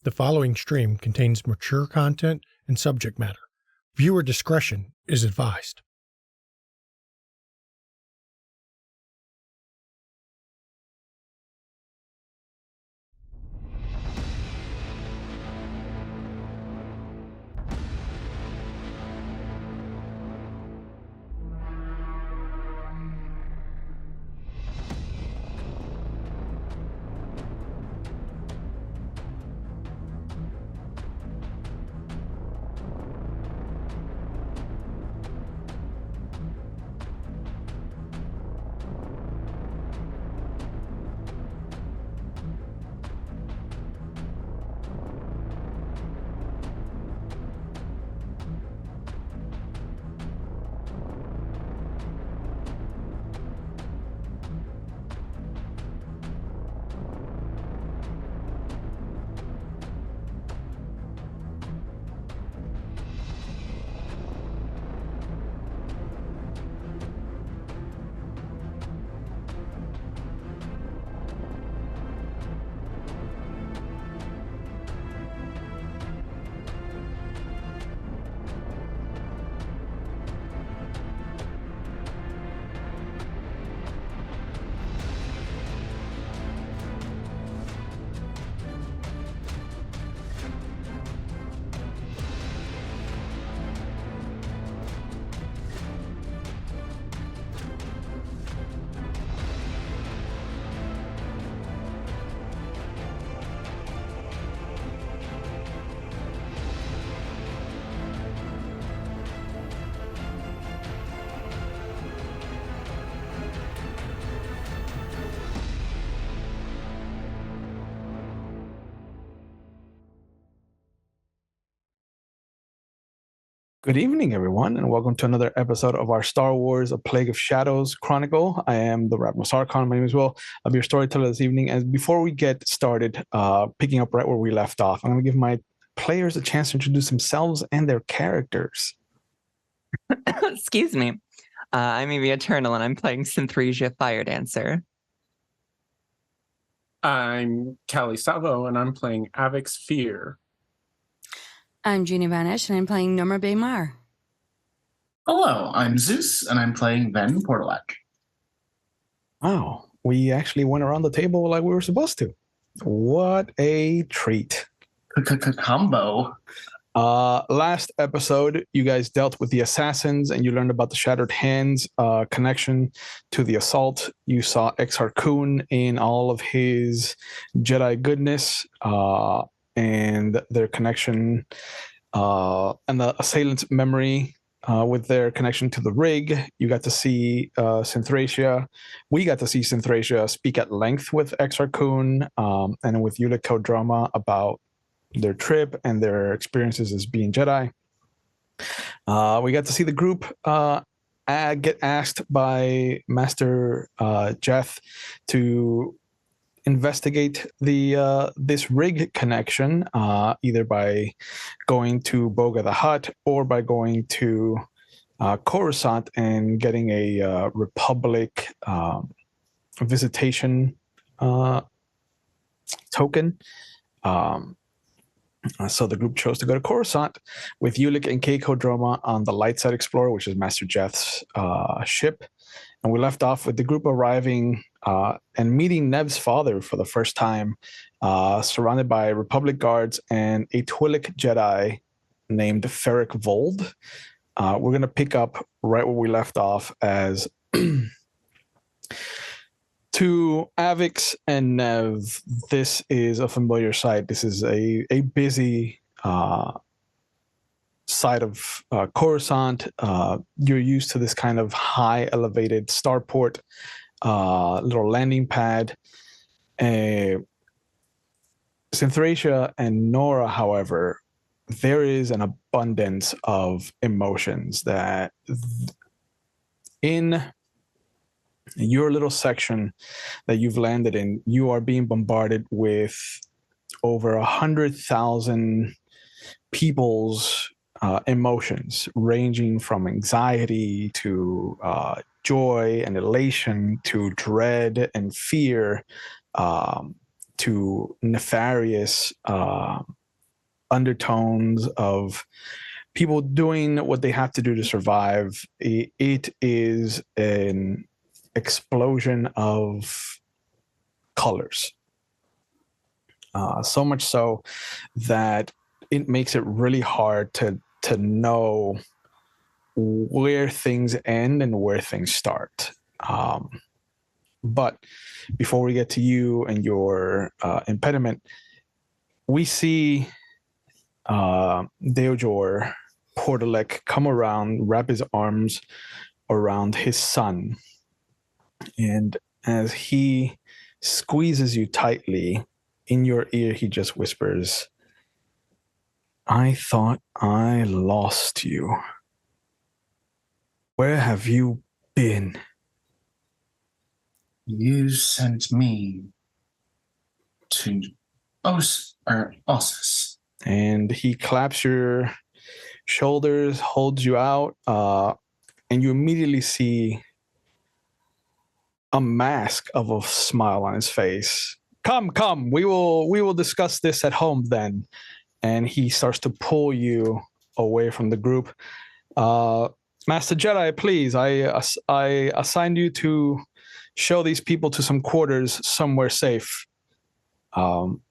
The following stream contains mature content and subject matter. Viewer discretion is advised. Good evening, everyone, and welcome to another episode of our Star Wars: A Plague of Shadows Chronicle. I am the Rapper Sarkon. My name is Will. I'll be your storyteller this evening. And before we get started, picking up right where we left off, I'm going to give my players a chance to introduce themselves and their characters. Excuse me. I'm Evie Eternal, and I'm playing Synthresia Fire Dancer. I'm Callie Salvo, and I'm playing Avix Fear. I'm Jeannie Vanish, and I'm playing Norma Baymar. Hello, I'm Zeus, and I'm playing Ven Portalak. Wow, we actually went around the table like we were supposed to. What a treat. Combo. Last episode, you guys dealt with the assassins, and you learned about the Shattered Hands connection to the assault. You saw Exar Kun in all of his Jedi goodness, and their connection, and the assailant's memory with their connection to the rig. You got to see Synthresia. We got to see Synthresia speak at length with Exar Kun and with Yulik Kodrama about their trip and their experiences as being Jedi. We got to see the group get asked by Master Jeth to investigate this rig connection, either by going to Boga the Hutt or by going to Coruscant and getting a Republic visitation token. So the group chose to go to Coruscant with Yulik and Keiko Droma on the Lightside Explorer, which is Master Jeth's ship. And we left off with the group arriving and meeting Nev's father for the first time, surrounded by Republic guards and a Twi'lek Jedi named Ferric Vold. We're going to pick up right where we left off as to Avix and Nev. This is a familiar sight. This is a busy side of Coruscant. You're used to this kind of high elevated starport, little landing pad. Synthresia and Nora, however, there is an abundance of emotions that in your little section that you've landed in, you are being bombarded with over 100,000 people's emotions, ranging from anxiety to joy and elation to dread and fear, to nefarious undertones of people doing what they have to do to survive. It is an explosion of colors. So much so that it makes it really hard to know where things end and where things start. But before we get to you and your impediment, we see Deojor Portalek come around, wrap his arms around his son. And as he squeezes you tightly, in your ear, he just whispers, "I thought I lost you. Where have you been?" You sent me to Ossus. And he claps your shoulders, holds you out, and you immediately see a mask of a smile on his face. Come, we will discuss this at home then. And he starts to pull you away from the group. Master Jedi, please, I assigned you to show these people to some quarters somewhere safe. And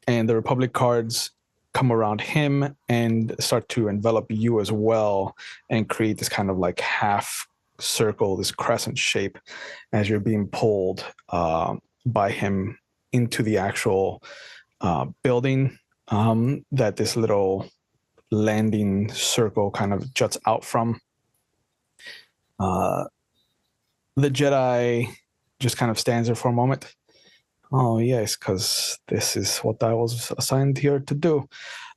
the Republic guards come around him and start to envelop you as well and create this kind of like half circle, this crescent shape as you're being pulled by him into the actual building that this little landing circle kind of juts out from. The Jedi just kind of stands there for a moment. Oh, yes, because this is what I was assigned here to do.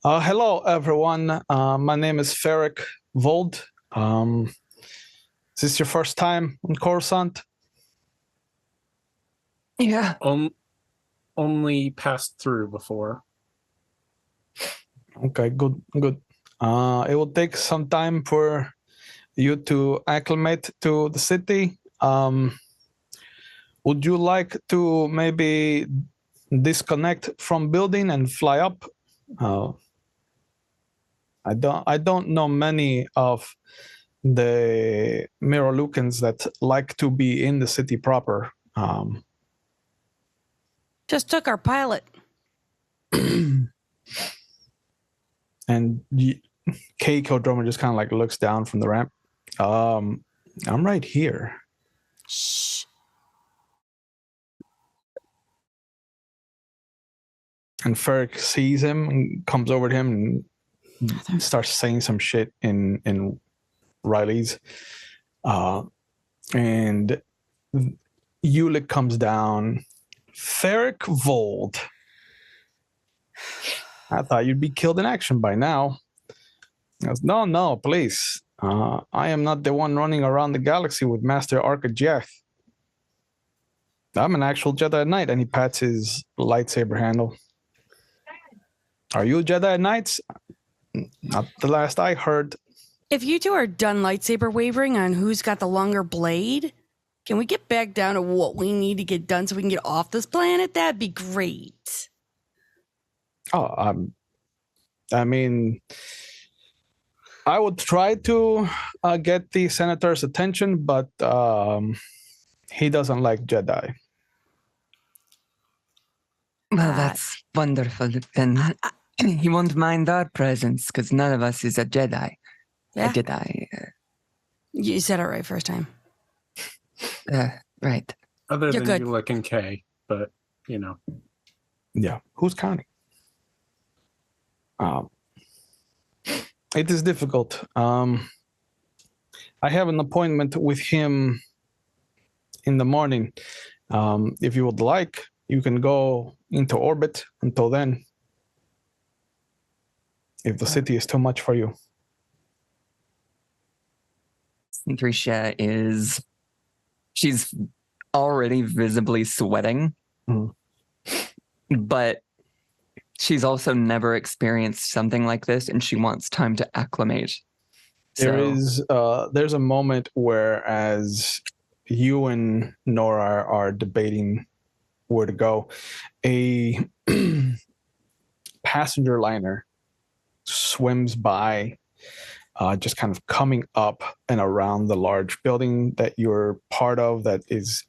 Hello, everyone. My name is Ferric Vold. Is this your first time on Coruscant? Yeah. Only passed through before. Okay, good. It will take some time for you to acclimate to the city. Would you like to maybe disconnect from building and fly up? I don't know many of the Miralukans that like to be in the city proper. Just took our pilot. And Keiko Drummer just kind of like looks down from the ramp. I'm right here. Shh. And Ferric sees him and comes over to him and starts saying some shit in Riley's. And Ulick comes down. Ferric Vold. I thought you'd be killed in action by now. He goes, no, please. I am not the one running around the galaxy with Master Arcajeth. I'm an actual Jedi Knight. And he pats his lightsaber handle. Are you Jedi Knights? Not the last I heard. If you two are done lightsaber wavering on who's got the longer blade, can we get back down to what we need to get done so we can get off this planet? That'd be great. Oh, I mean, I would try to get the senator's attention, but he doesn't like Jedi. Well, that's wonderful. Then he won't mind our presence because none of us is a Jedi. Yeah. A Jedi. You said it right first time. Right. Other You're than good. Ulick and Kay, but Yeah, who's counting? It is difficult. I have an appointment with him in the morning. If you would like, you can go into orbit until then. If the city is too much for you. Trisha she's already visibly sweating, but she's also never experienced something like this, and she wants time to acclimate. There's a moment where as you and Nora are debating where to go, a passenger liner swims by, just kind of coming up and around the large building that you're part of that is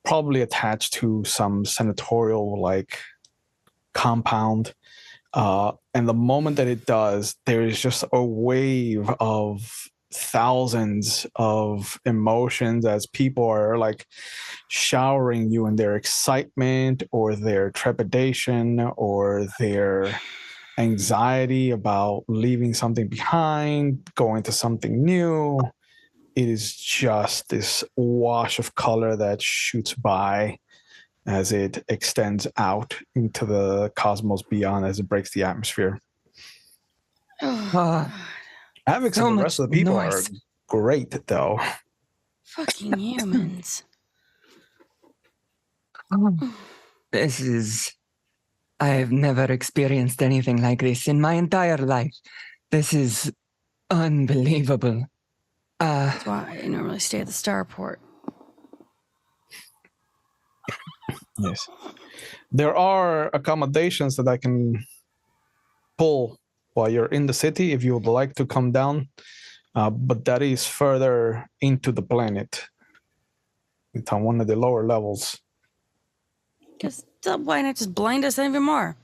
probably attached to some senatorial-like compound. And the moment that it does, there is just a wave of thousands of emotions as people are like showering you in their excitement or their trepidation or their anxiety about leaving something behind, going to something new. It is just this wash of color that shoots by as it extends out into the cosmos beyond as it breaks the atmosphere. Avix So and the rest much of the people noise. are great, though. Fucking humans. This is... I've never experienced anything like this in my entire life. This is unbelievable. That's why I normally stay at the starport. Yes. There are accommodations that I can pull while you're in the city if you would like to come down. But that is further into the planet. It's on one of the lower levels. Because why not just blind us even more?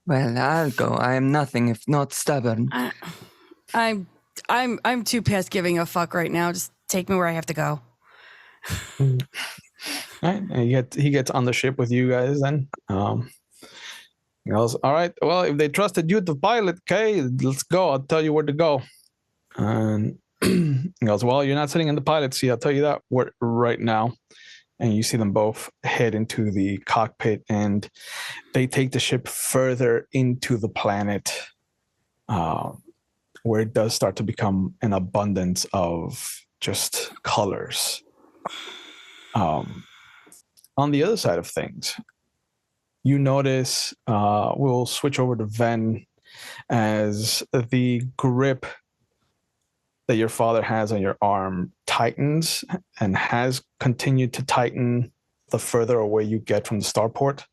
Well, I'll go. I am nothing if not stubborn. I'm too past giving a fuck right now. Just take me where I have to go. All right. And he gets on the ship with you guys then. He goes, all right, well, if they trusted you to pilot, okay, let's go. I'll tell you where to go. And he goes, well, you're not sitting in the pilot seat. I'll tell you that right now. And you see them both head into the cockpit, and they take the ship further into the planet, where it does start to become an abundance of just colors. On the other side of things, you notice, we'll switch over to Ven, as the grip that your father has on your arm tightens and has continued to tighten the further away you get from the starport.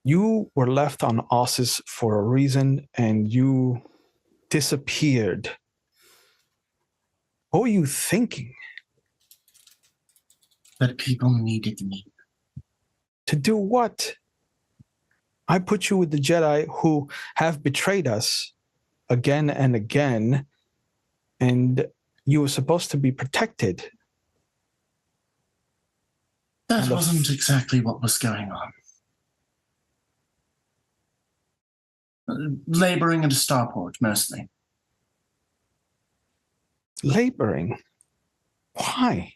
You were left on Ossus for a reason, and you disappeared. What were you thinking? That people needed me. To do what? I put you with the Jedi who have betrayed us again and again, and you were supposed to be protected. That wasn't exactly what was going on. Laboring at a starport, mostly. Laboring? Why?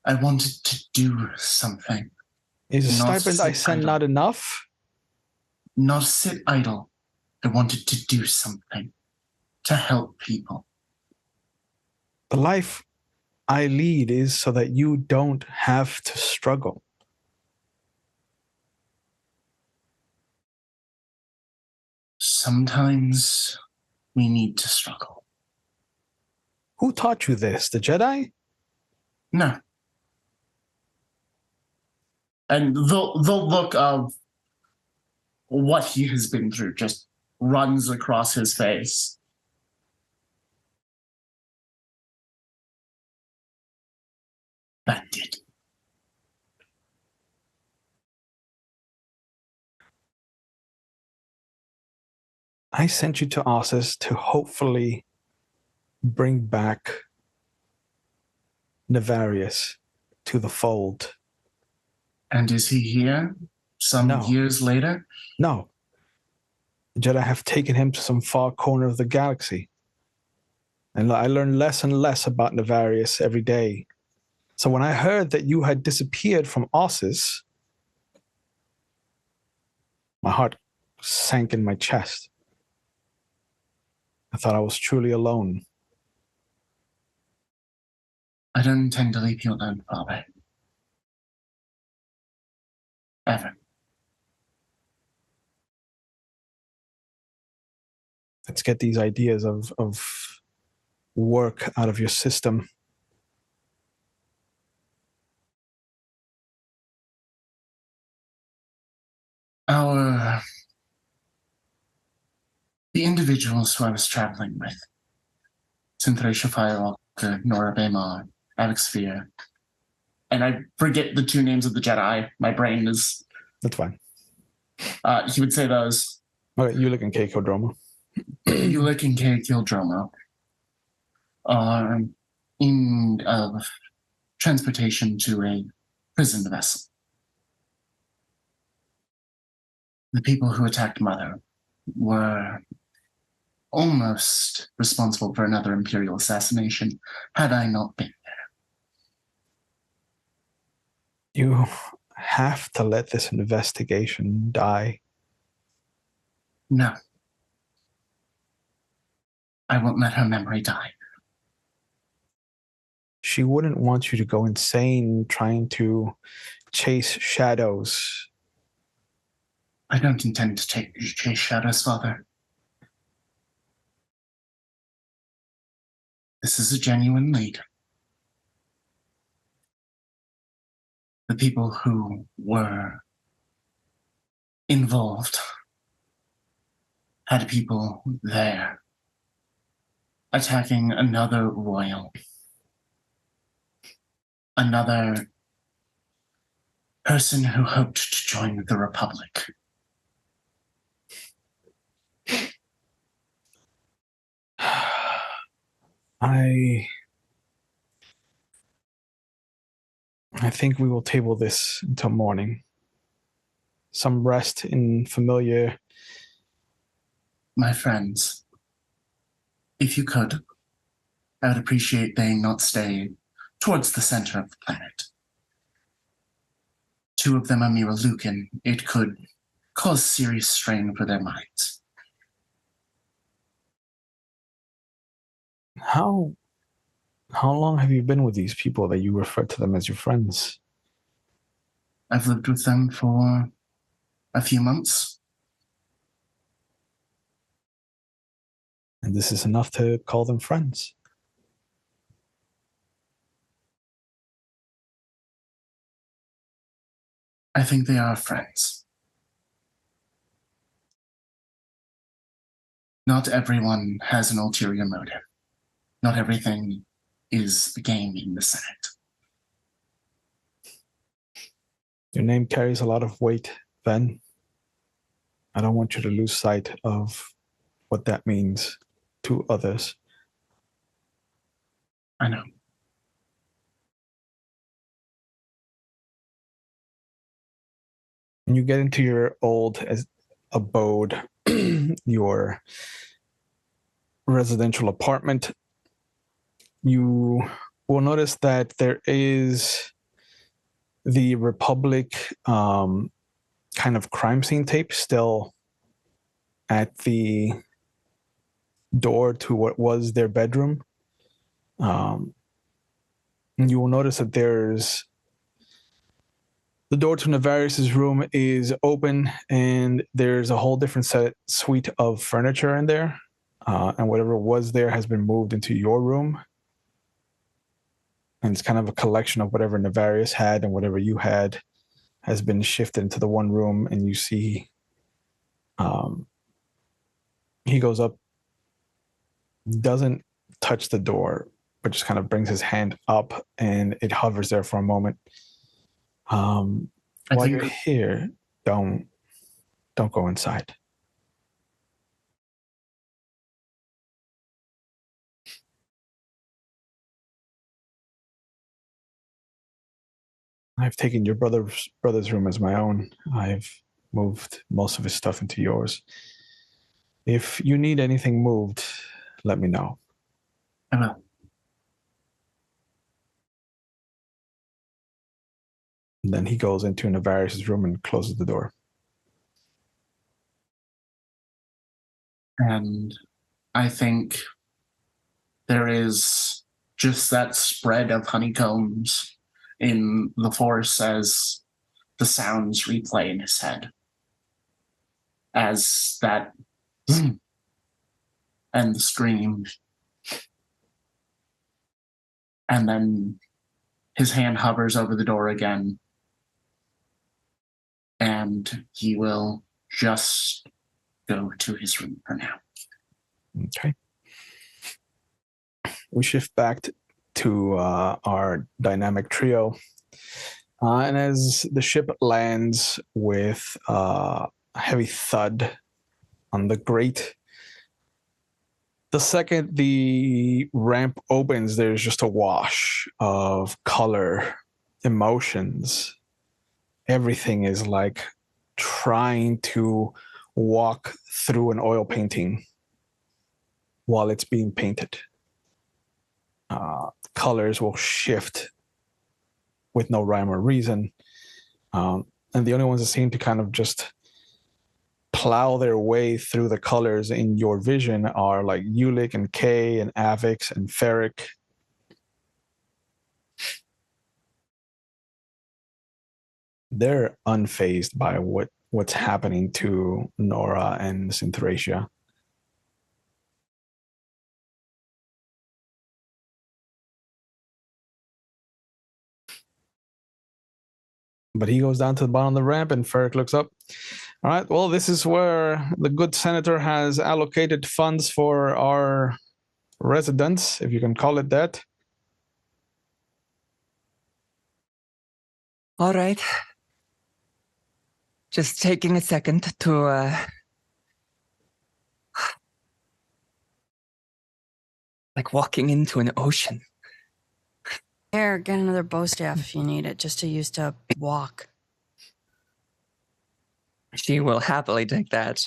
I wanted to do something. Is the Not stipend I sit send idle. not enough? Not sit idle. I wanted to do something. To help people. The life I lead is so that you don't have to struggle. Sometimes we need to struggle. Who taught you this? The Jedi? No. And the look of what he has been through just runs across his face. That did. I sent you to Ossus to hopefully bring back Nefarious to the fold. And is he here some No. years later? No. The Jedi have taken him to some far corner of the galaxy. And I learn less and less about Nefarious every day. So when I heard that you had disappeared from Ossus, my heart sank in my chest. I thought I was truly alone. I don't intend to leave you alone, Father. Ever. Let's get these ideas of work out of your system. Our individuals who I was traveling with. Synthracia Firewalker, Nora Baymar, Avix, and I forget the two names of the Jedi. My brain is... That's fine. He would say those. Okay, Ulick and Keiko Droma. Ulick and Kildromo are in transportation to a prison vessel. The people who attacked Mother were almost responsible for another Imperial assassination had I not been there. You have to let this investigation die. No. I won't let her memory die. She wouldn't want you to go insane trying to chase shadows. I don't intend to chase shadows, Father. This is a genuine lead. The people who were involved had people there attacking another royal, another person who hoped to join the Republic. I think we will table this until morning. Some rest in familiar. My friends, if you could, I would appreciate they not stay towards the center of the planet. Two of them are Mira Lucan. It could cause serious strain for their minds. How long have you been with these people that you refer to them as your friends? I've lived with them for a few months. And this is enough to call them friends. I think they are friends. Not everyone has an ulterior motive. Not everything is a game in the Senate. Your name carries a lot of weight, Ben. I don't want you to lose sight of what that means to others. I know. When you get into your old abode, your residential apartment, you will notice that there is the Republic kind of crime scene tape still at the door to what was their bedroom. And you will notice that there's the door to Navarius's room is open, and there's a whole different suite of furniture in there. And whatever was there has been moved into your room. And it's kind of a collection of whatever Navarius had and whatever you had has been shifted into the one room. And you see he goes up, doesn't touch the door, but just kind of brings his hand up and it hovers there for a moment. While you're here, don't go inside. I've taken your brother's room as my own. I've moved most of his stuff into yours. If you need anything moved, let me know. I will. And then he goes into Navarius's room and closes the door. And I think there is just that spread of honeycombs in the force as the sounds replay in his head. As that and the scream. And then his hand hovers over the door again. And he will just go to his room for now. Okay. We shift back to our dynamic trio. And as the ship lands with a heavy thud on the grate, the second the ramp opens, there's just a wash of color, emotions. Everything is like trying to walk through an oil painting while it's being painted. Colors will shift with no rhyme or reason. And the only ones that seem to kind of just plow their way through the colors in your vision are like Ulick and Kay and Avix and Ferric. They're unfazed by what's happening to Nora and Synthracia. But he goes down to the bottom of the ramp and Ferric looks up. All right, well, this is where the good senator has allocated funds for our residents, if you can call it that. All right. Just taking a second to like walking into an ocean. Here, get another bow staff if you need it, just to use to walk. She will happily take that.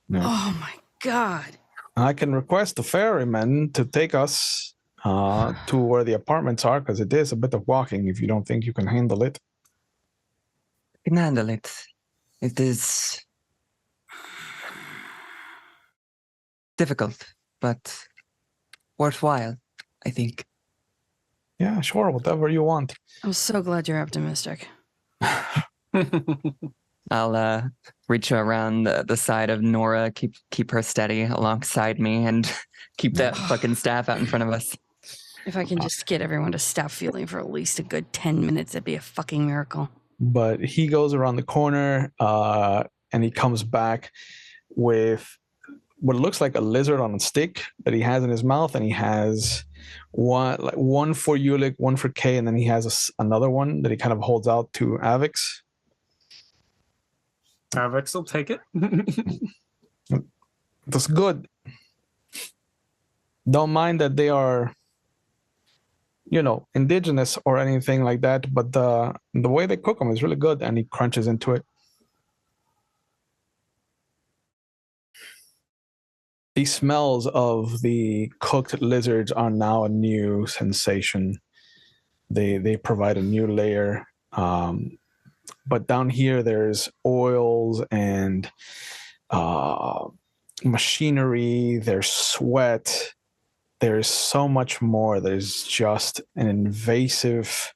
Yeah. Oh my God. I can request the ferryman to take us to where the apartments are, because it is a bit of walking if you don't think you can handle it. I can handle it. It is difficult, but worthwhile, I think. Yeah, sure, whatever you want. I'm so glad you're optimistic. I'll reach around the side of Nora, keep her steady alongside me, and keep that fucking staff out in front of us. If I can just get everyone to stop feeling for at least a good 10 minutes, that'd be a fucking miracle. But he goes around the corner and he comes back with what looks like a lizard on a stick that he has in his mouth, and he has one for Ulick, one for Kay, and then he has another one that he kind of holds out to Avix. Avix will take it. That's good. Don't mind that they are, indigenous or anything like that, but the way they cook them is really good, and he crunches into it. The smells of the cooked lizards are now a new sensation. They provide a new layer. But down here, there's oils and machinery. There's sweat. There's so much more. There's just an invasive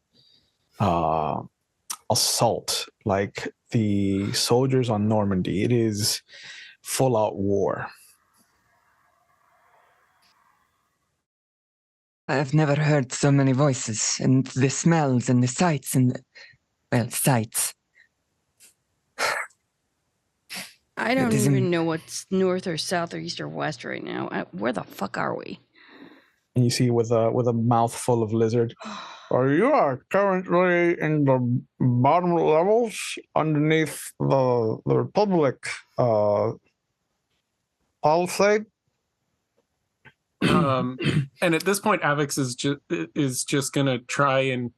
assault, like the soldiers on Normandy. It is full-out war. I've never heard so many voices, and the smells, and the sights, sights. I don't It isn't- even know what's north or south or east or west right now. Where the fuck are we? And you see with a mouthful of lizard. You are currently in the bottom levels underneath the Republic palisade. And at this point, Avix is just gonna try and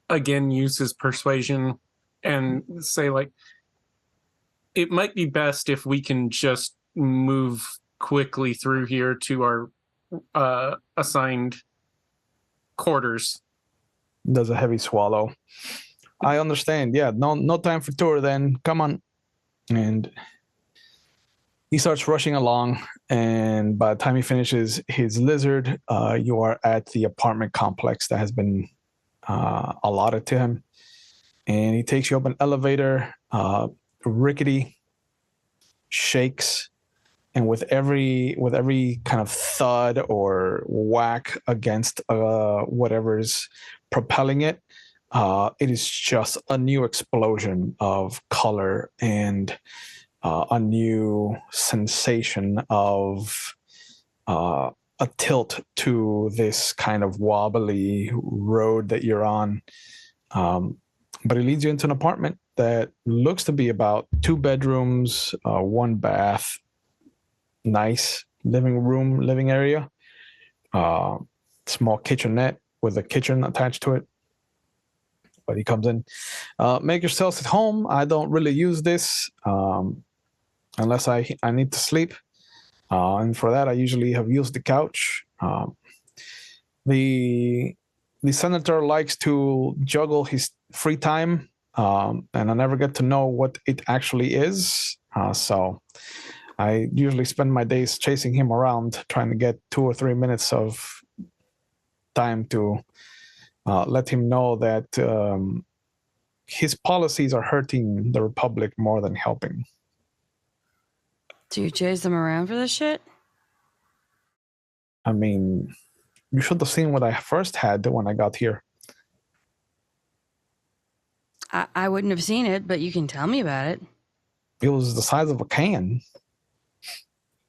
again use his persuasion and say, like, it might be best if we can just move quickly through here to our assigned quarters. Does a heavy swallow. I understand. Yeah, no time for tour then. Come on. And he starts rushing along, and by the time he finishes his lizard, you are at the apartment complex that has been allotted to him. And he takes you up an elevator, rickety, shakes, and with every kind of thud or whack against whatever's propelling it, it is just a new explosion of color and a new sensation of a tilt to this kind of wobbly road that you're on. But it leads you into an apartment that looks to be about 2 bedrooms, 1 bath, nice living area, small kitchenette with a kitchen attached to it. But he comes in, make yourselves at home. I don't really use this unless I need to sleep. And for that, I usually have used the couch. The senator likes to juggle his free time, and I never get to know what it actually is. So I usually spend my days chasing him around, trying to get 2 or 3 minutes of time to let him know that his policies are hurting the Republic more than helping. Do you chase them around for this shit? I mean, you should have seen what I first had when I got here. I wouldn't have seen it, but you can tell me about it. It was the size of a can.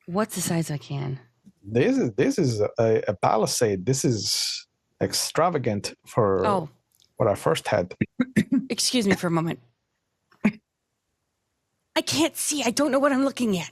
What's the size of a can? This is a Palisade. This is extravagant for what I first had. Excuse me for a moment. I can't see. I don't know what I'm looking at.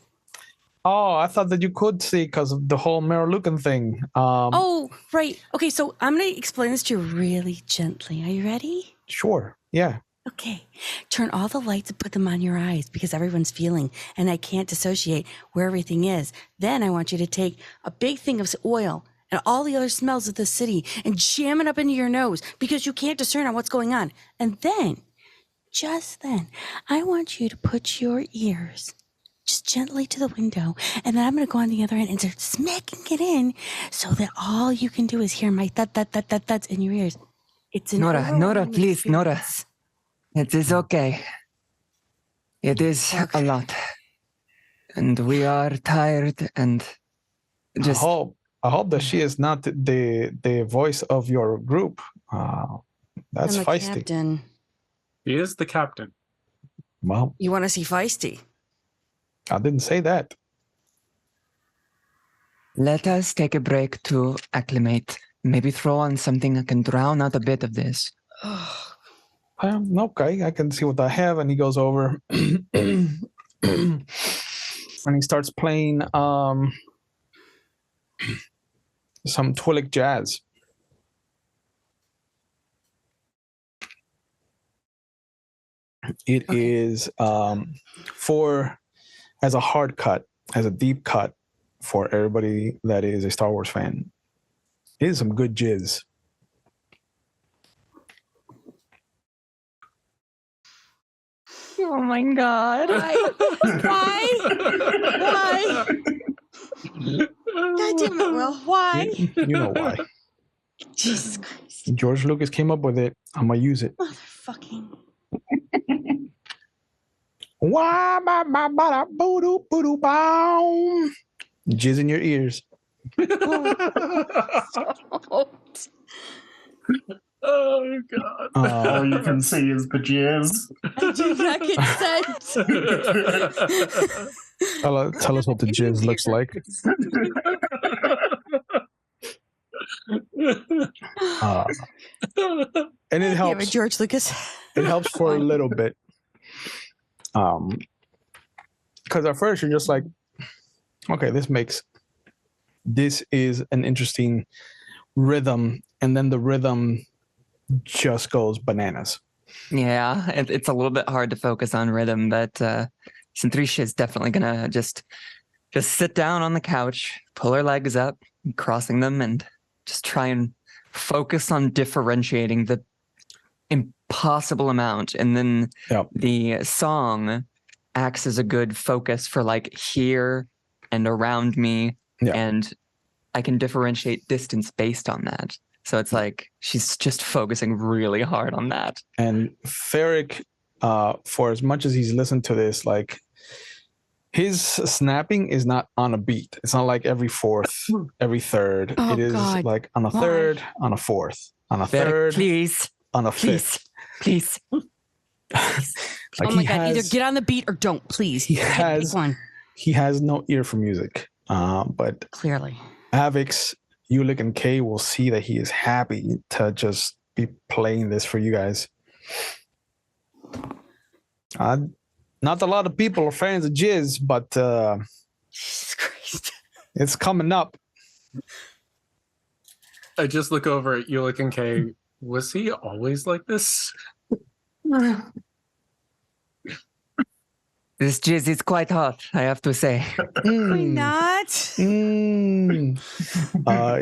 Oh, I thought that you could see because of the whole Miralukan thing. Oh, right. Okay, so I'm going to explain this to you really gently. Are you ready? Sure. Yeah. Okay. Turn all the lights and put them on your eyes because everyone's feeling and I can't dissociate where everything is. Then I want you to take a big thing of oil and all the other smells of the city and jam it up into your nose because you can't discern on what's going on. And then, just then, I want you to put your ears just gently to the window, and then I'm going to go on the other end and start smacking it in so that all you can do is hear my thuds in your ears. It's an Nora, please, experience. Nora. It is okay. It is a lot. And we are tired and just... I hope that she is not the voice of your group. That's I'm the feisty. Captain. He is the captain. Well, You want to see feisty? I didn't say that. Let us take a break to acclimate. Maybe throw on something that can drown out a bit of this. Okay, I can see what I have. And he goes over and he starts playing some Twilight jazz. It is as a hard cut, as a deep cut for everybody that is a Star Wars fan. It is some good jizz. Oh my God. Why? God damn it, Will. Why? You know why. Jesus Christ. George Lucas came up with it. I'm going to use it. Motherfucking. Why, jizz in your ears. Oh God! All you can see is the jizz. I do not consent. Tell us what the jizz looks like. And it helps. Damn it, George Lucas. It helps for a little bit. Because at first you're just like, okay, this is an interesting rhythm, and then the rhythm just goes bananas. Yeah, it's a little bit hard to focus on rhythm, but Centrisha is definitely gonna just sit down on the couch, pull her legs up, crossing them, and just try and focus on differentiating the impossible amount. And then the song acts as a good focus for like here and around me, and I can differentiate distance based on that. So it's like she's just focusing really hard on that. And Ferric, for as much as he's listened to this, like his snapping is not on a beat. It's not like every fourth, every third. It is like on a third, on a fourth, on a Ferric, third, please, on a fifth. Please. Like oh my God! Either get on the beat or don't, please. He has no ear for music, but clearly Avix, Ulick, and Kay will see that he is happy to just be playing this for you guys. Not a lot of people are fans of Jizz, but Jesus Christ. it's coming up. I just look over at Ulick and Kay. Was he always like this? This jizz is quite hot, I have to say. Why not?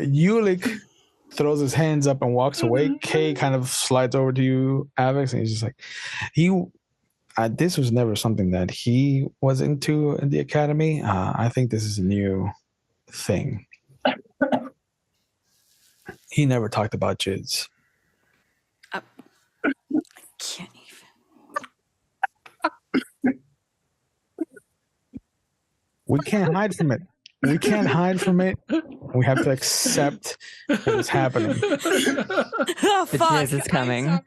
Ulick throws his hands up and walks away. Kay kind of slides over to you, Avix, and he's just like, this was never something that he was into in the academy. I think this is a new thing. He never talked about Jizz. I can't even. We can't hide from it. We can't hide from it. We have to accept that it's happening. Oh, The fuck. jizz is coming. I'm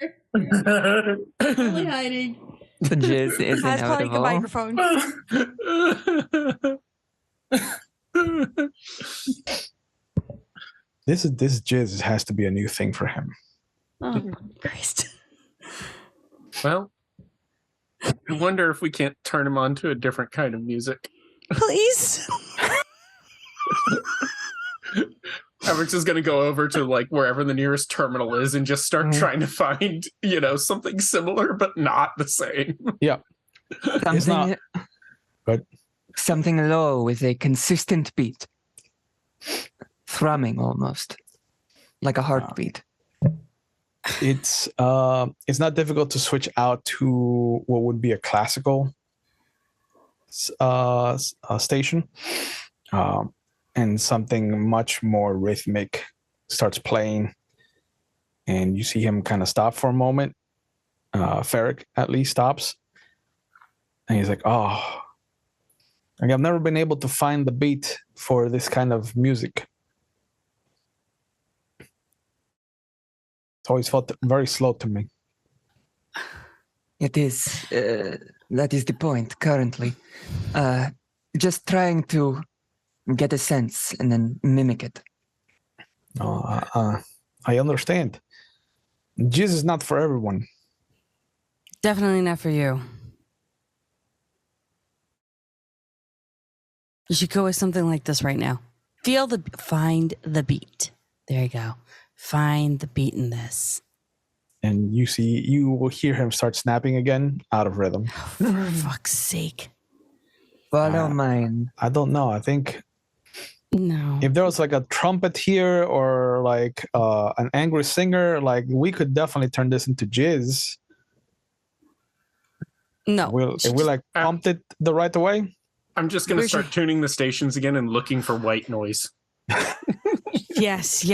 sorry. Really hiding. The jizz is Has probably the inevitable. microphone. This Jizz has to be a new thing for him. Oh, Christ. Well, I wonder if we can't turn him on to a different kind of music. Please. Avix is going to go over to like wherever the nearest terminal is and just start trying to find, something similar but not the same. Yeah. It's Something, not. But something low with a consistent beat. Thrumming almost. Like a heartbeat. it's not difficult to switch out to what would be a classical station, and something much more rhythmic starts playing, and you see him kind of stop for a moment. Ferric at least stops, and he's like, "Oh, like I've never been able to find the beat for this kind of music. It's always felt very slow to me." It is. That is the point currently. Just trying to get a sense and then mimic it. I understand. Jizz is not for everyone. Definitely not for you. You should go with something like this right now. Find the beat. There you go. Find the beat in this. And you will hear him start snapping again out of rhythm. Oh, for fuck's sake. Follow mine. I don't know. I think No. if there was like a trumpet here or like an angry singer, like we could definitely turn this into Jizz. No. If we like pumped it the right way. I'm just going to start tuning the stations again and looking for white noise. Yes.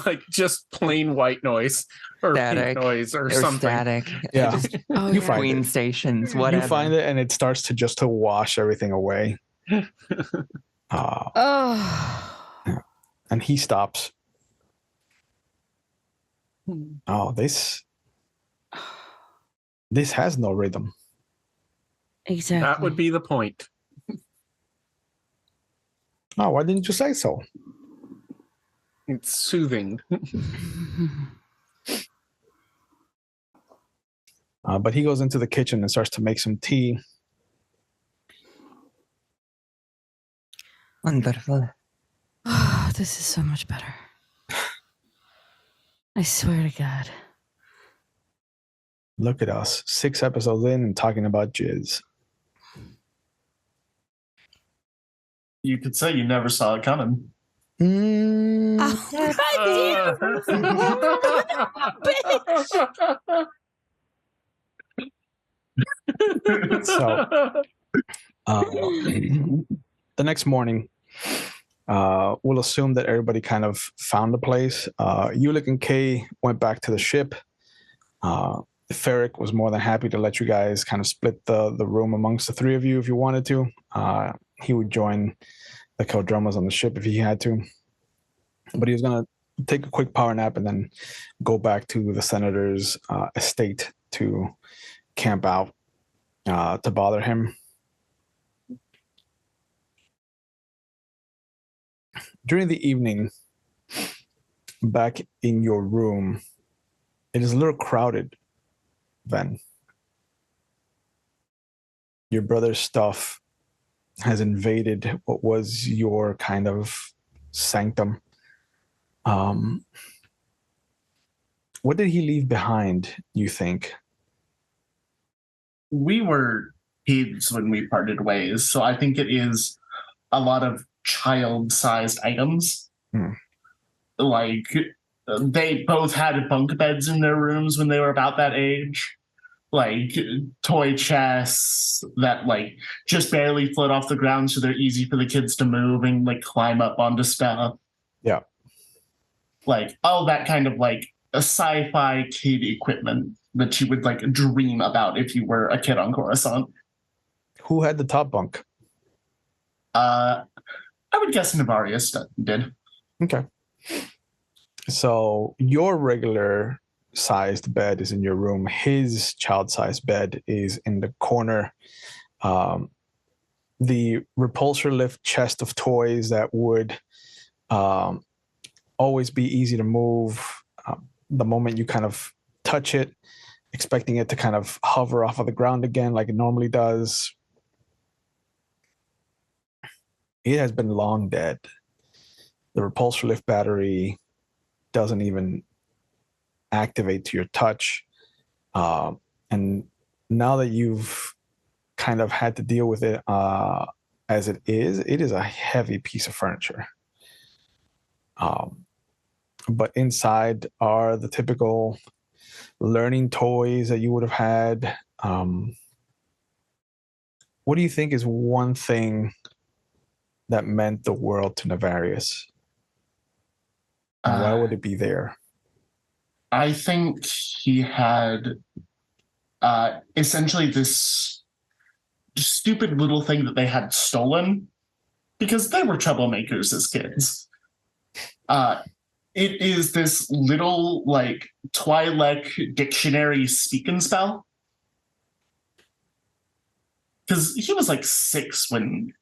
Like just plain white noise or Static pink noise or something. Static. Yeah. Just Oh, You yeah. find Queen it. stations, whatever. You find it and it starts to wash everything away. Oh. And he stops. Oh, this has no rhythm. Exactly. That would be the point. Oh, why didn't you say so? It's soothing. But he goes into the kitchen and starts to make some tea. Wonderful. Oh, this is so much better. I swear to God. Look at us, 6 episodes in and talking about Jizz. You could say you never saw it coming. Oh, So, the next morning, we'll assume that everybody kind of found a place. Ulick and Kay went back to the ship. Ferric was more than happy to let you guys kind of split the room amongst the 3 of you if you wanted to. He would join the Keldrumas on the ship if he had to. But he was going to take a quick power nap and then go back to the senator's estate to camp out to bother him. During the evening, back in your room, it is a little crowded, Ven. Your brother's stuff has invaded what was your kind of sanctum. What did he leave behind, you think? We were kids when we parted ways, so I think it is a lot of child-sized items. Like, they both had bunk beds in their rooms when they were about that age. Like, toy chests that, like, just barely float off the ground so they're easy for the kids to move and, like, climb up onto stuff. Yeah. Like, all that kind of, like, a sci-fi kid equipment that you would, like, dream about if you were a kid on Coruscant. Who had the top bunk? I would guess Navarius did. Okay. So your regular sized bed is in your room. His child-sized bed is in the corner. The repulsor lift chest of toys that would always be easy to move. The moment you kind of touch it, expecting it to kind of hover off of the ground again like it normally does, it has been long dead. The repulsor lift battery doesn't even activate to your touch. And now that you've kind of had to deal with it as it is a heavy piece of furniture. But inside are the typical learning toys that you would have had. What do you think is one thing that meant the world to Navarius? And why would it be there? I think he had essentially this stupid little thing that they had stolen because they were troublemakers as kids. It is this little, like, Twi'lek dictionary speak and spell. Because he was, like, 6 when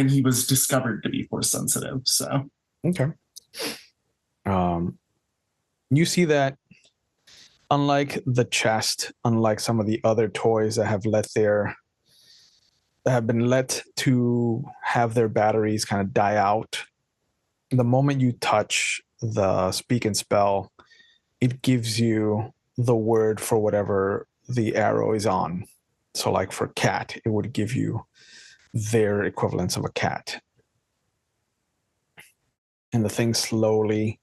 he was discovered to be force sensitive, so. Okay. You see that unlike the chest, unlike some of the other toys that have been let to have their batteries kind of die out, the moment you touch the speak and spell, it gives you the word for whatever the arrow is on. So like for cat, it would give you their equivalence of a cat. And the thing slowly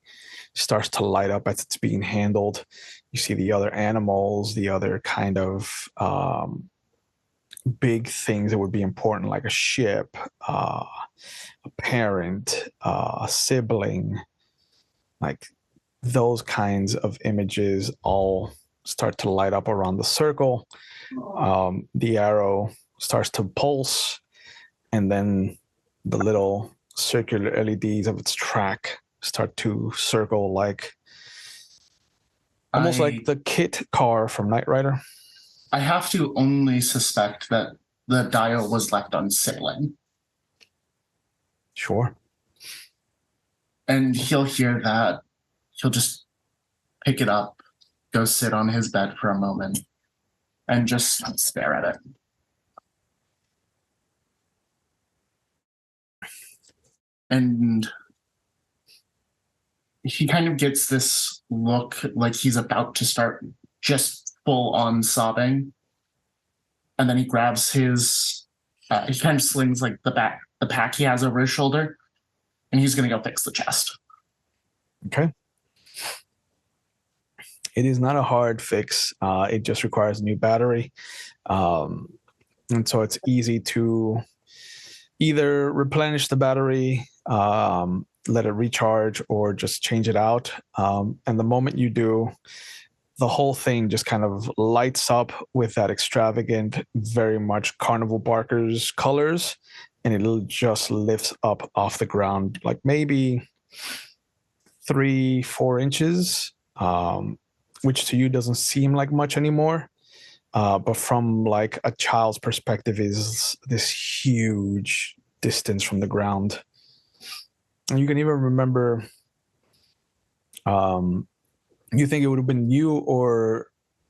starts to light up as it's being handled. You see the other animals, the other kind of big things that would be important, like a ship, a parent, a sibling, like those kinds of images all start to light up around the circle. The arrow starts to pulse, and then the little circular LEDs of its track start to circle like almost like the kit car from Knight Rider. I have to only suspect that the dial was left on sailing. Sure. And he'll hear that. He'll just pick it up, go sit on his bed for a moment, and just stare at it. And he kind of gets this look like he's about to start just full on sobbing. And then he grabs his, he kind of slings like the pack he has over his shoulder, and he's going to go fix the chest. Okay. It is not a hard fix. It just requires a new battery. And so it's easy to either replenish the battery, let it recharge, or just change it out. And the moment you do, the whole thing just kind of lights up with that extravagant, very much Carnival Barker's colors, and it just lifts up off the ground like maybe 3-4 inches, which to you doesn't seem like much anymore. But from like a child's perspective is this huge distance from the ground. And you can even remember, you think it would have been you or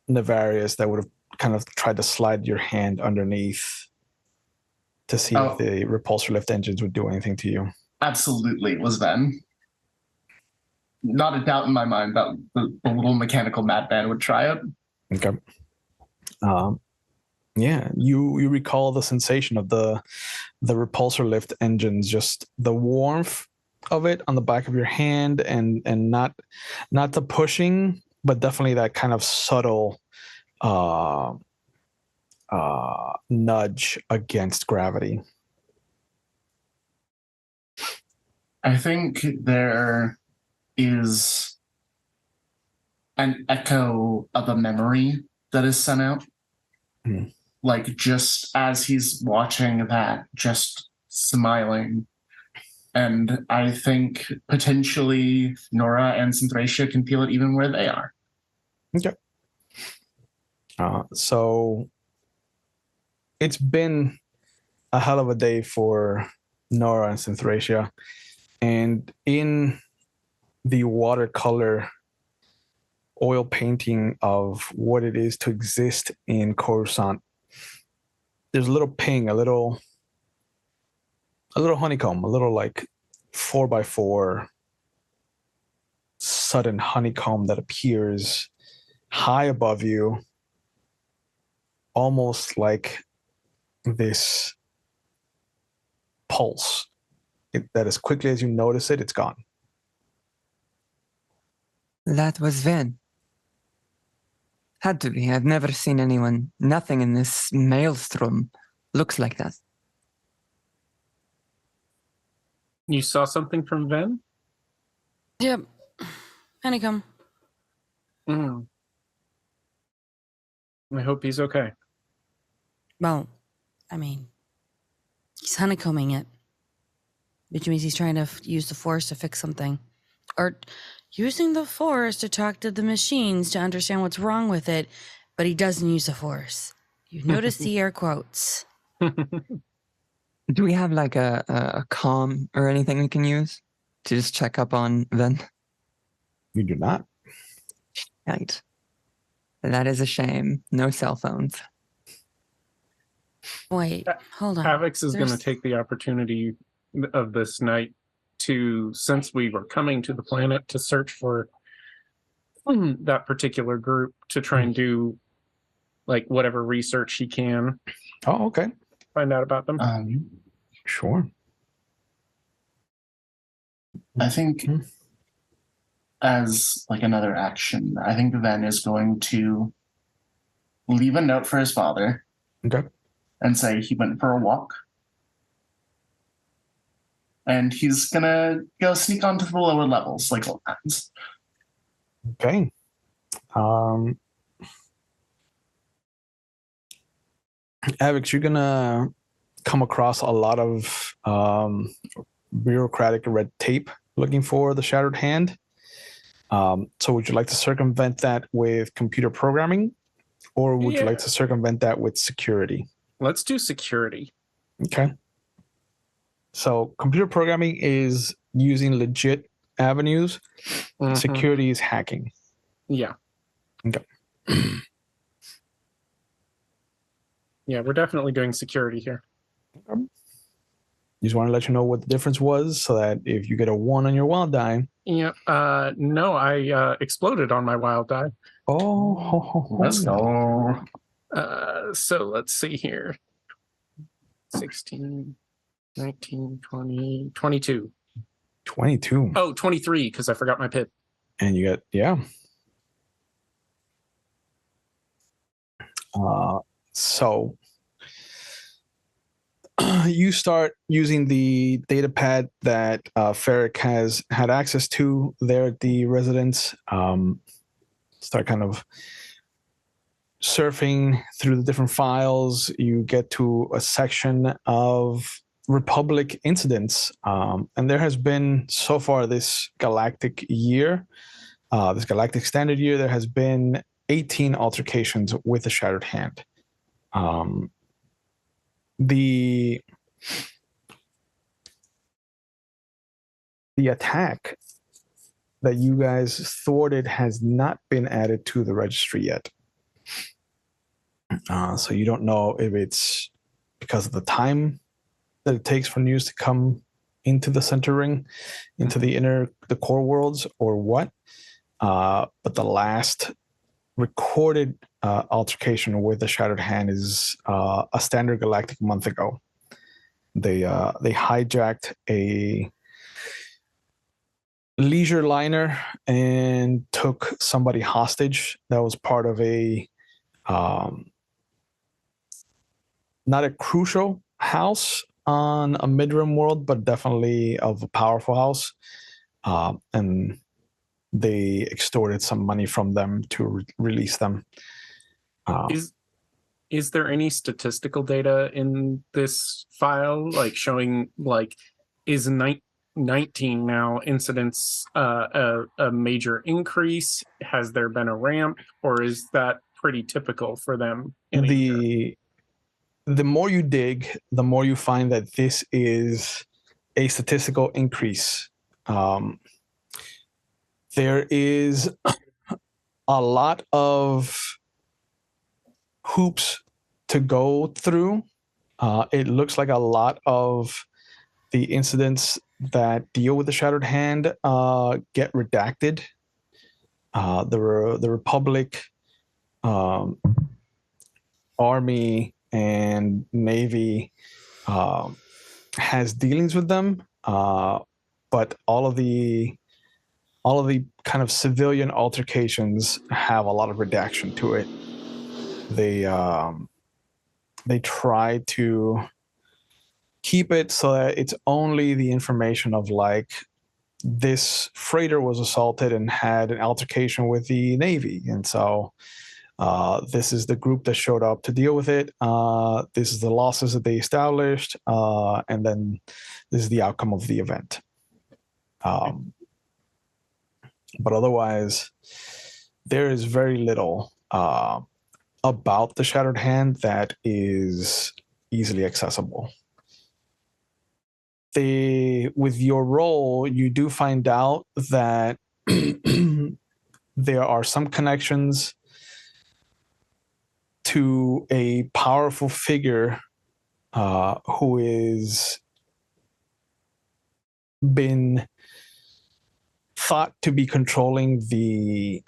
Navarius that would have kind of tried to slide your hand underneath to see if the repulsor lift engines would do anything to you. Absolutely, it was Ben. Not a doubt in my mind that the little mechanical madman would try it. Okay. Yeah, you recall the sensation of the repulsor lift engines, just the warmth of it on the back of your hand, and not the pushing, but definitely that kind of subtle nudge against gravity. I think there is an echo of a memory that is sent out. Like, just as he's watching that, just smiling. And I think potentially Nora and Synthracia can feel it even where they are. Okay. So it's been a hell of a day for Nora and Synthracia. And in the watercolor oil painting of what it is to exist in Coruscant, there's a little ping, a little honeycomb, a little like 4x4 sudden honeycomb that appears high above you, almost like this pulse that as quickly as you notice it, it's gone. That was Ven. Had to be. I've never seen nothing in this maelstrom looks like that. You saw something from Ven? Yep. Honeycomb. I hope he's okay. Well, I mean, he's honeycombing it, which means he's trying to use the Force to fix something. Or using the Force to talk to the machines to understand what's wrong with it, but he doesn't use the Force. You notice the air quotes. Do we have like a comm or anything we can use to just check up on Ven? You do not. Right. That is a shame. No cell phones. Wait, hold on. Avix is going to take the opportunity of this night to, since we were coming to the planet, to search for that particular group to try and do like whatever research he can. Oh, okay. Find out about them. Sure. I think as like another action, I think Ven is going to leave a note for his father. Okay. And say he went for a walk. And he's gonna go sneak onto the lower levels like old times. Okay. Avix, you're gonna come across a lot of bureaucratic red tape looking for the shattered hand. So would you like to circumvent that with computer programming, or would you like to circumvent that with security? Let's do security. Okay. So computer programming is using legit avenues. Security is hacking. Yeah. Okay. Yeah, we're definitely doing security here. Just want to let you know what the difference was so that if you get a 1 on your wild die. Yeah. No, I exploded on my wild die. Oh. Let's go. So let's see here. 16, 19, 20, 22. 22. Oh, 23, because I forgot my pit. And you got, yeah. So you start using the data pad that Ferric has had access to there at the residence. Start kind of surfing through the different files. You get to a section of Republic incidents. And there has been, so far this galactic year, this galactic standard year, there has been 18 altercations with the Shattered Hand. The The attack that you guys thwarted has not been added to the registry yet. So you don't know if it's because of the time that it takes for news to come into the center ring, into the core worlds, or what. But the last recorded altercation with the Shattered Hand is a standard galactic month ago. They hijacked a leisure liner and took somebody hostage that was part of a not a crucial house on a mid-rim world, but definitely of a powerful house. And they extorted some money from them to release them. Is there any statistical data in this file, like showing like is 19 now incidents a major increase? Has there been a ramp, or is that pretty typical for them? The more you dig, the more you find that this is a statistical increase. There is a lot of hoops to go through. It looks like a lot of the incidents that deal with the Shattered Hand get redacted. The Republic, Army, and Navy has dealings with them, but all of the kind of civilian altercations have a lot of redaction to it. They try to keep it so that it's only the information of like this freighter was assaulted and had an altercation with the Navy, and so this is the group that showed up to deal with it. This is the losses that they established, and then this is the outcome of the event. But otherwise, there is very little about the Shattered Hand that is easily accessible. With your role, you do find out that there are some connections to a powerful figure who is been thought to be controlling the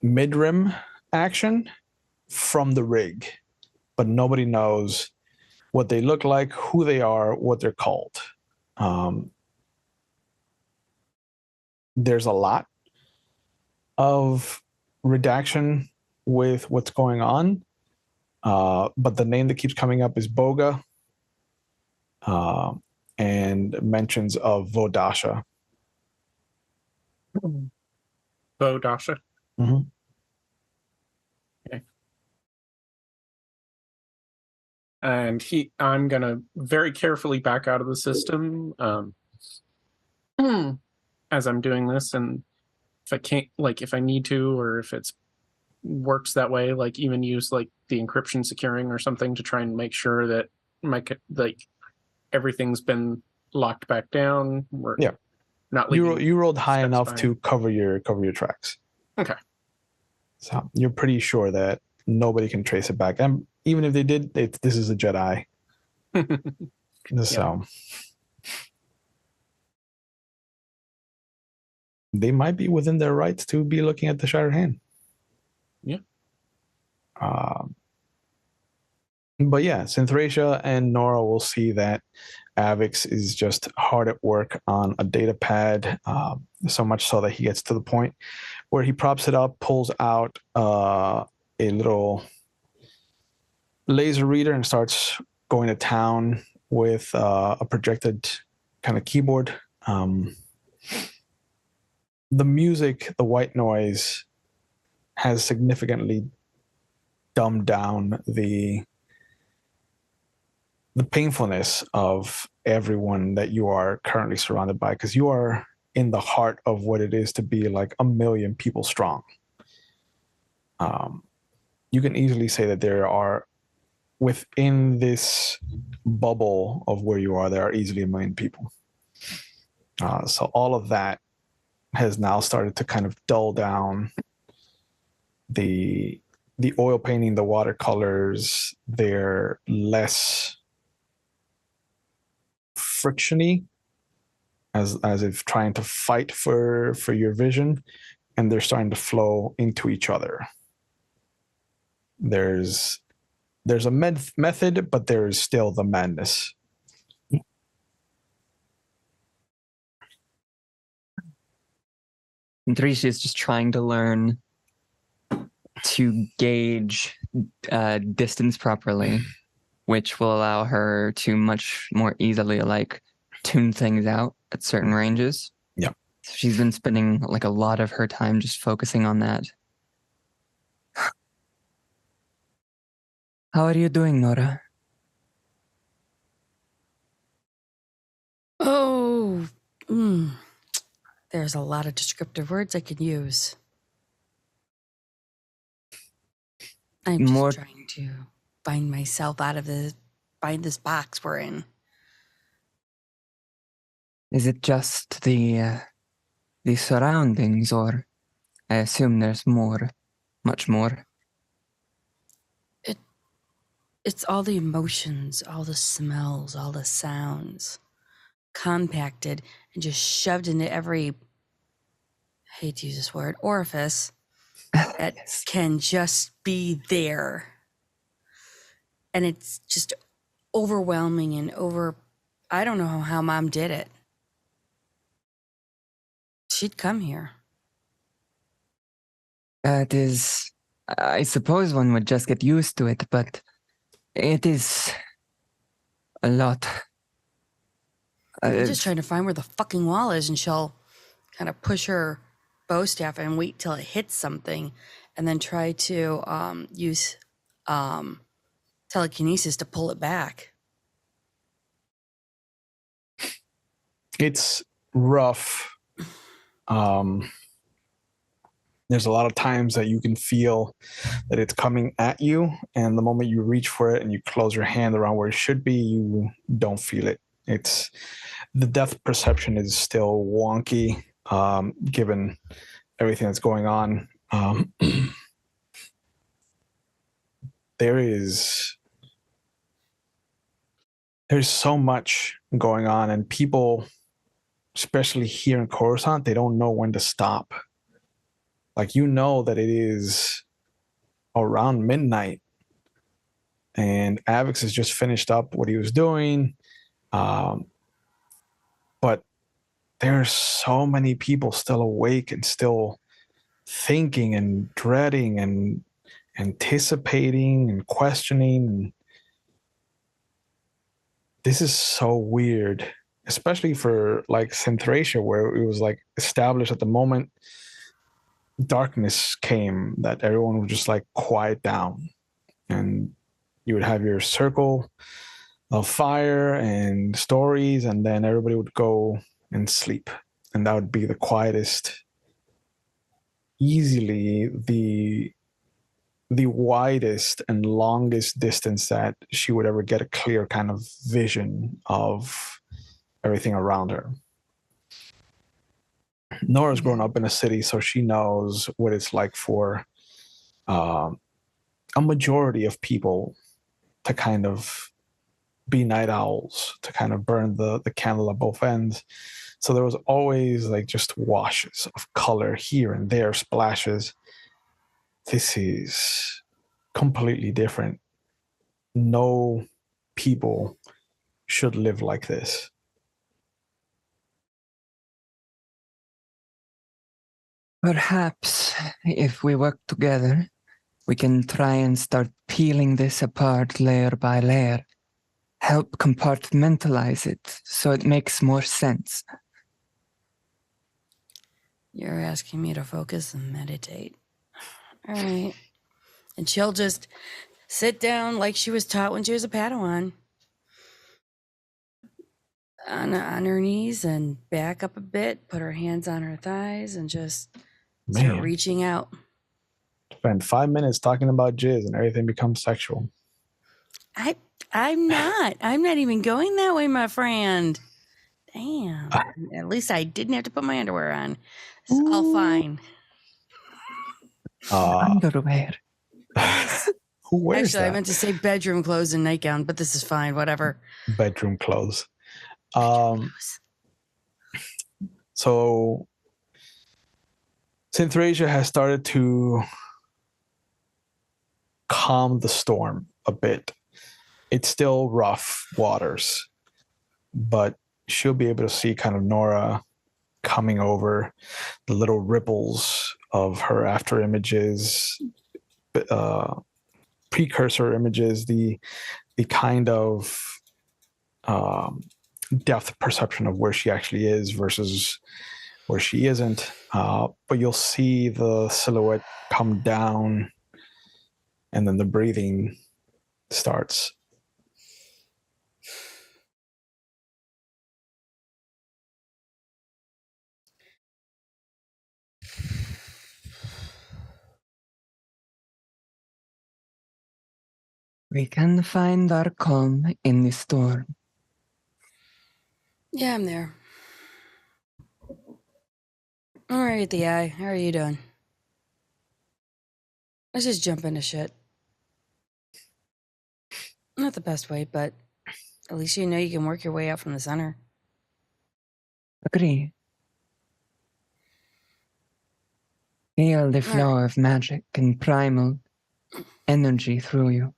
mid-rim action from the rig, but nobody knows what they look like, who they are, what they're called. There's a lot of redaction with what's going on, but the name that keeps coming up is Boga, and mentions of Vodasha. Vodasha. Mm-hmm. Okay. And I'm gonna very carefully back out of the system as I'm doing this, and if I can't, like, if I need to, or if it's works that way, like even use like the encryption securing or something to try and make sure that everything's been locked back down. Yeah. Not you rolled high enough behind. to cover your tracks. Okay. So you're pretty sure that nobody can trace it back. And even if they did, this is a Jedi. So they might be within their rights to be looking at the Shattered Hand. Yeah. But yeah, Synthracia and Nora will see that Avix is just hard at work on a data pad, so much so that he gets to the point where he props it up, pulls out a little laser reader and starts going to town with a projected kind of keyboard. The music, the white noise, has significantly dumbed down the painfulness of everyone that you are currently surrounded by, because you are in the heart of what it is to be like 1 million people strong. You can easily say that there are, within this bubble of where you are, there are easily 1 million people. So all of that has now started to kind of dull down. The oil painting, the watercolors, they're less frictiony, as if trying to fight for your vision, and they're starting to flow into each other. There's a method, but there is still the madness. And Trisha is just trying to learn to gauge distance properly, which will allow her to much more easily like tune things out at certain ranges. Yeah. So she's been spending like a lot of her time just focusing on that. How are you doing, Nora? Oh, there's a lot of descriptive words I could use. I'm just trying to find myself find this box we're in. Is it just the surroundings, or I assume there's more, much more? It's all the emotions, all the smells, all the sounds, compacted and just shoved into every, I hate to use this word, orifice that can just be there. And it's just overwhelming and I don't know how Mom did it. She'd come here. It is, I suppose one would just get used to it, but it is a lot. I'm just trying to find where the fucking wall is, and she'll kind of push her bow staff and wait till it hits something, and then try to use telekinesis to pull it back. It's rough. There's a lot of times that you can feel that it's coming at you, and the moment you reach for it and you close your hand around where it should be, you don't feel it. It's the depth perception is still wonky, given everything that's going on. There's so much going on, and people, especially here in Coruscant, they don't know when to stop. Like, you know that it is around midnight, and Avix has just finished up what he was doing. But there's so many people still awake and still thinking and dreading and anticipating and questioning. This is so weird, especially for like Synthracia, where it was like established at the moment darkness came that everyone would just like quiet down, and you would have your circle of fire and stories, and then everybody would go and sleep, and that would be the quietest, easily the widest and longest distance that she would ever get a clear kind of vision of everything around her. Nora's grown up in a city, so she knows what it's like for a majority of people to kind of be night owls, to kind of burn the candle at both ends. So there was always like just washes of color here and there, splashes. This is completely different. No people should live like this. Perhaps if we work together, we can try and start peeling this apart layer by layer, help compartmentalize it so it makes more sense. You're asking me to focus and meditate. All right. And she'll just sit down like she was taught when she was a Padawan. On her knees and back up a bit, put her hands on her thighs, and just start reaching out. Spend 5 minutes talking about jizz and everything becomes sexual. I'm not even going that way, my friend. Damn. At least I didn't have to put my underwear on. It's all fine. Underwear. Who wears Actually, I that? meant to say bedroom clothes and nightgown, but this is fine. Whatever. Bedroom clothes. Bedroom clothes. So Synthrasia has started to calm the storm a bit. It's still rough waters, but she'll be able to see kind of Nora coming over, the little ripples of her after images, precursor images, the kind of depth perception of where she actually is versus where she isn't. But you'll see the silhouette come down, and then the breathing starts. We can find our calm in the storm. Yeah, I'm there. All right, the eye. How are you doing? Let's just jump into shit. Not the best way, but at least you know you can work your way out from the center. Agree. Feel the flow of magic and primal energy through you.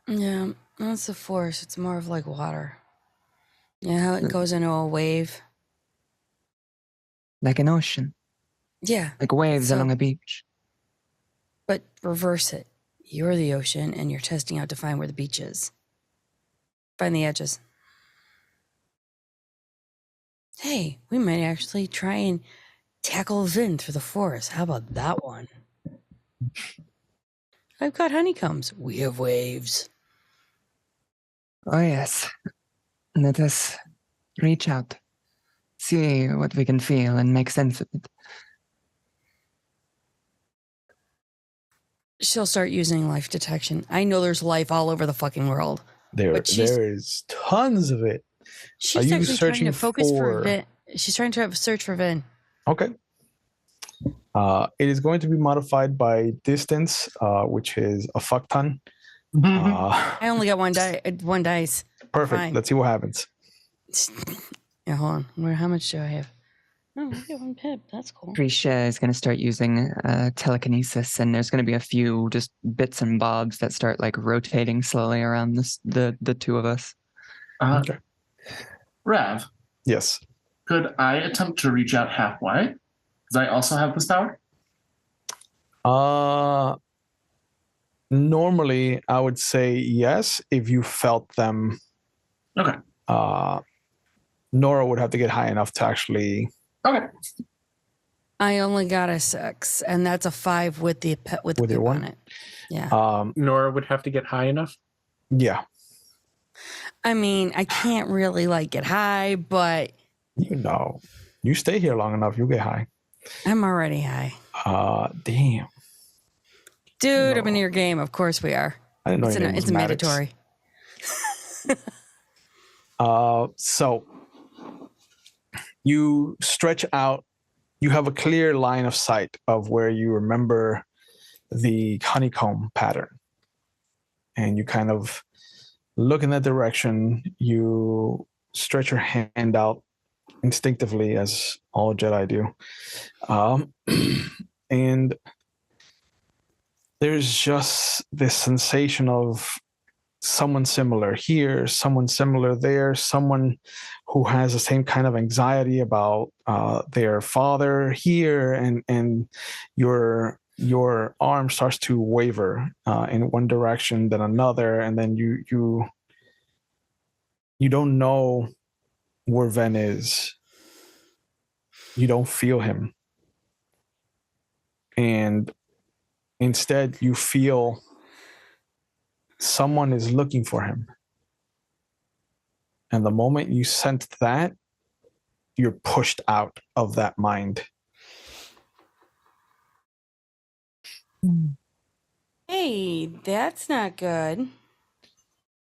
Yeah, that's the force. It's more of like water. Yeah, how it goes into a wave. Like an ocean. Yeah, Like waves So- along a beach. but reverse it. You're the ocean, and you're testing out to find where the beach is. Find the edges. Hey, we might actually try and tackle Vin through the forest. How about that one? I've got honeycombs. We have waves. Oh yes. Let us reach out. See what we can feel and make sense of it. She'll start using life detection. I know there's life all over the fucking world. There But she's- is tons of it. She's you actually trying searching to focus for for- Vin. She's trying to search for Vin. Okay. It is going to be modified by distance, which is a fuck ton. I only got one dice. Perfect. Fine. Let's see what happens. Yeah, hold on. How much do I have? Oh, I get one pip. That's cool. Prisha is going to start using telekinesis, and there's going to be a few just bits and bobs that start like rotating slowly around the two of us. Okay. Rav, Yes. could I attempt to reach out halfway? Because I also have this power? Normally, I would say yes if you felt them. Okay. Nora would have to get high enough to actually. Okay. I only got a 6, and that's a 5 with the pip With your on one? it. Yeah. Nora would have to get high enough. Yeah. I mean, I can't really like get high, but You stay here long enough, you'll get high. I'm already high. Damn. Dude, I'm in your game. Of course we are. I didn't know your name was It's Maddox. mandatory. So you stretch out. You have a clear line of sight of where you remember the honeycomb pattern. And you kind of look in that direction. You stretch your hand out instinctively, as all Jedi do. And there's just this sensation of someone similar here, someone similar there, someone who has the same kind of anxiety about their father here, and your arm starts to waver in one direction, then another, and then you don't know where Ven is. You don't feel him, and instead you feel someone is looking for him. And the moment you sense that, you're pushed out of that mind. Hey, that's not good.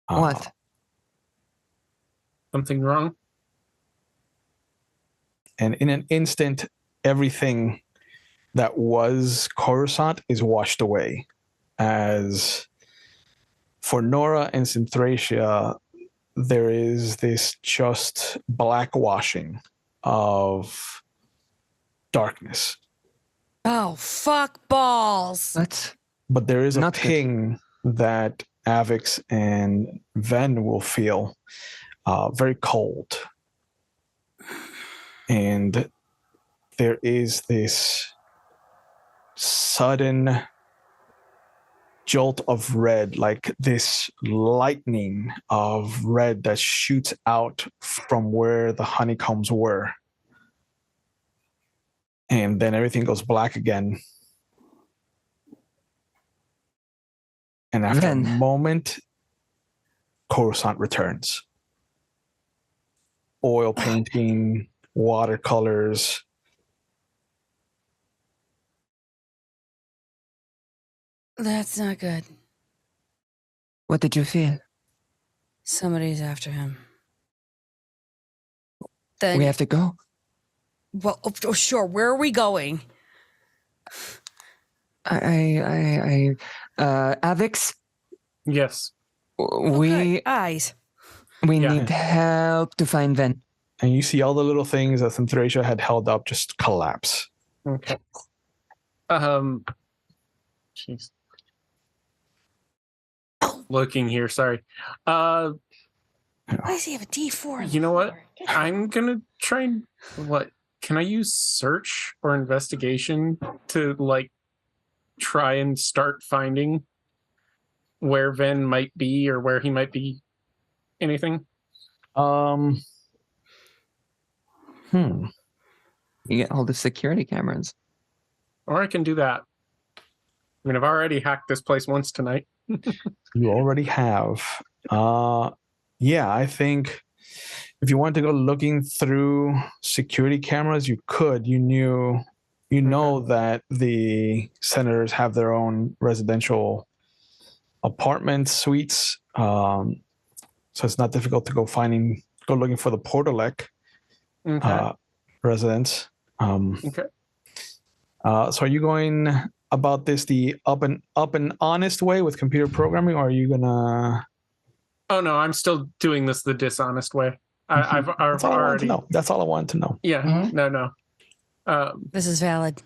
What? Something wrong? And in an instant, everything that was Coruscant is washed away. As for Nora and Synthracia, there is this just blackwashing of darkness. Oh, fuck balls. Let's But there is a Not good. ping that Avix and Ven will feel very cold. And there is this sudden jolt of red, like this lightning of red that shoots out from where the honeycombs were. And then everything goes black again. And after Ven. a moment, Coruscant returns. Oil painting, watercolors. That's not good. What did you feel? Somebody's after him. Then, We have to go. well, oh, sure. Where are we going? Avix, Yes. we Eyes. Yeah. need help to find Ven. And you see all the little things that Synthracia had held up just collapse. Okay. Jeez. Looking here, sorry. Why does he have a D4? on You the know what? floor? I'm gonna try and what? Can I use search or investigation to like try and start finding where Ven might be or where he might be? Anything? Hmm. You get hold of security cameras. Or I can do that. I mean, I've already hacked this place once tonight. You already have. Yeah, I think if you want to go looking through security cameras, you could. You know that the senators have their own residential apartments, suites. So it's not difficult to go looking for the Portalek Okay. residents. Okay. So are you going about this the up and honest way with computer programming, or are you gonna? Oh no, I'm still doing this the dishonest way. I've That's all I wanted to already. know. That's all I wanted to know. Yeah. Mhm. No. This is valid.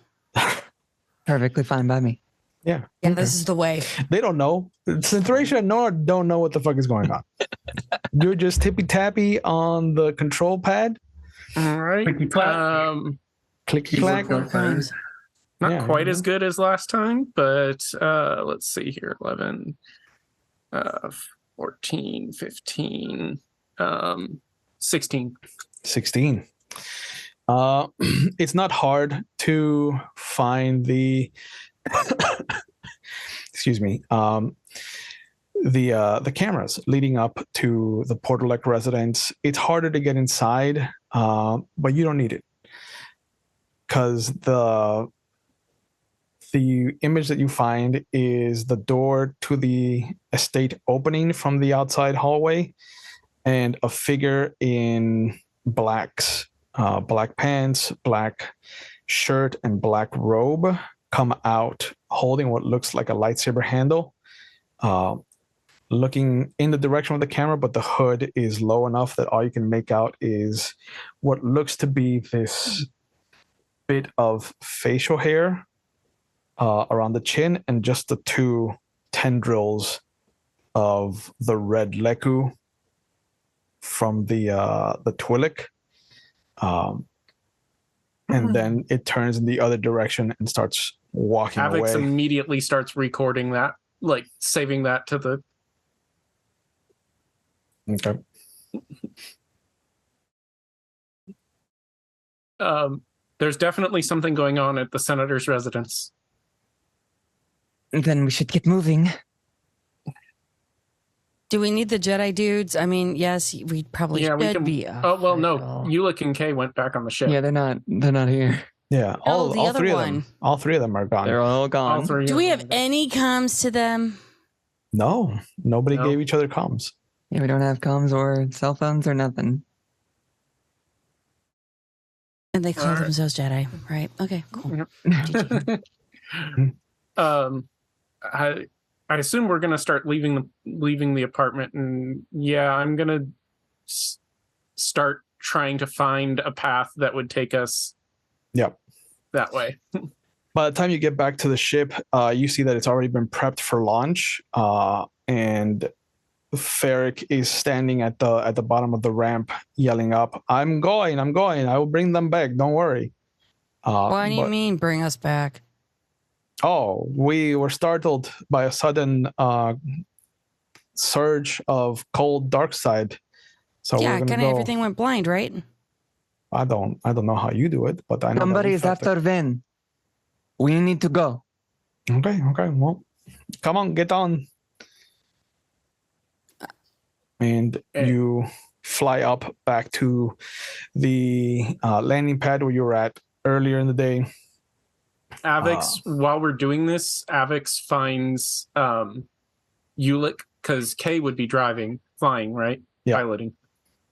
Perfectly fine by me. Yeah. Yeah, this is the way. They don't know. Synthracia and Nora don't know what the fuck is going on. You're just tippy tappy on the control pad. All right. Clicky clack. Clicky Keyboard clack. go fast. Not Yeah. quite as good as last time, but let's see here. 11, 14, 15, 16. 16. It's not hard to find the excuse me, the cameras leading up to the Portalek residence. It's harder to get inside, but you don't need it, because the image that you find is the door to the estate opening from the outside hallway, and a figure in black pants, black shirt, and black robe come out holding what looks like a lightsaber handle, looking in the direction of the camera, but the hood is low enough that all you can make out is what looks to be this bit of facial hair around the chin, and just the two tendrils of the red leku from the Twi'lek. And then it turns in the other direction and starts walking Avix away. immediately starts recording that, like saving that to the. Okay. There's definitely something going on at the senator's residence. Then we should get moving. Do we need the Jedi dudes? I mean, yes, we probably Yeah, we should can- be. Oh well, no. Eula and Kay went back on the ship. Yeah, they're not here. Yeah, No, all the all other three of one. them. All three of them are gone. They're all gone. All three. Do of we them have are any comms to them? No, nobody No. gave each other comms. Yeah, we don't have comms or cell phones or nothing. And they call Alright. themselves Jedi, right? Okay, cool. I assume we're gonna start leaving the apartment, and yeah, I'm gonna start trying to find a path that would take us Yep. that way. By the time you get back to the ship, you see that it's already been prepped for launch, and Ferric is standing at the bottom of the ramp, yelling up, "I'm going! I'm going! I will bring them back. Don't worry." What do you mean, bring us back? Oh, we were startled by a sudden surge of cold dark side. So Yeah, we're gonna kind of go. everything went blind, right? I don't know how you do it, but I know that we Somebody's felt it. after Vin. We need to go. Okay. Well, come on, get on. And you fly up back to the landing pad where you were at earlier in the day. Avix, while we're doing this, Avix finds Ulick, because Kay would be flying, right? Yeah. Piloting.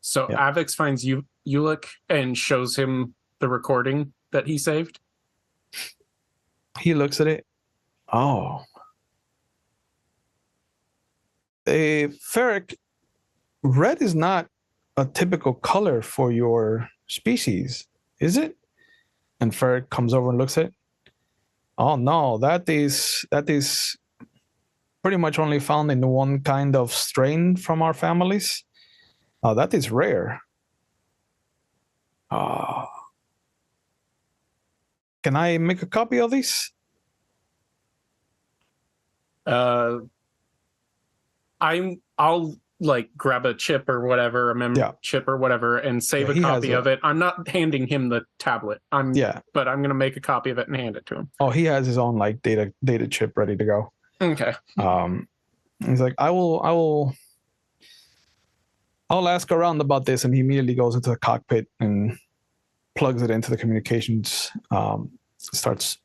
So Yeah. Avix finds Ulick and shows him the recording that he saved. He looks at it. Oh. Ferric, red is not a typical color for your species, is it? And Ferric comes over and looks at it. Oh no, that is pretty much only found in one kind of strain from our families. That is rare. Can I make a copy of this? I'll like grab a chip or whatever, a memory chip or whatever, and save a copy of it. I'm not handing him the tablet. But I'm gonna make a copy of it and hand it to him. Oh, he has his own like data chip ready to go. Okay. He's like, I'll ask around about this, and he immediately goes into the cockpit and plugs it into the communications. Starts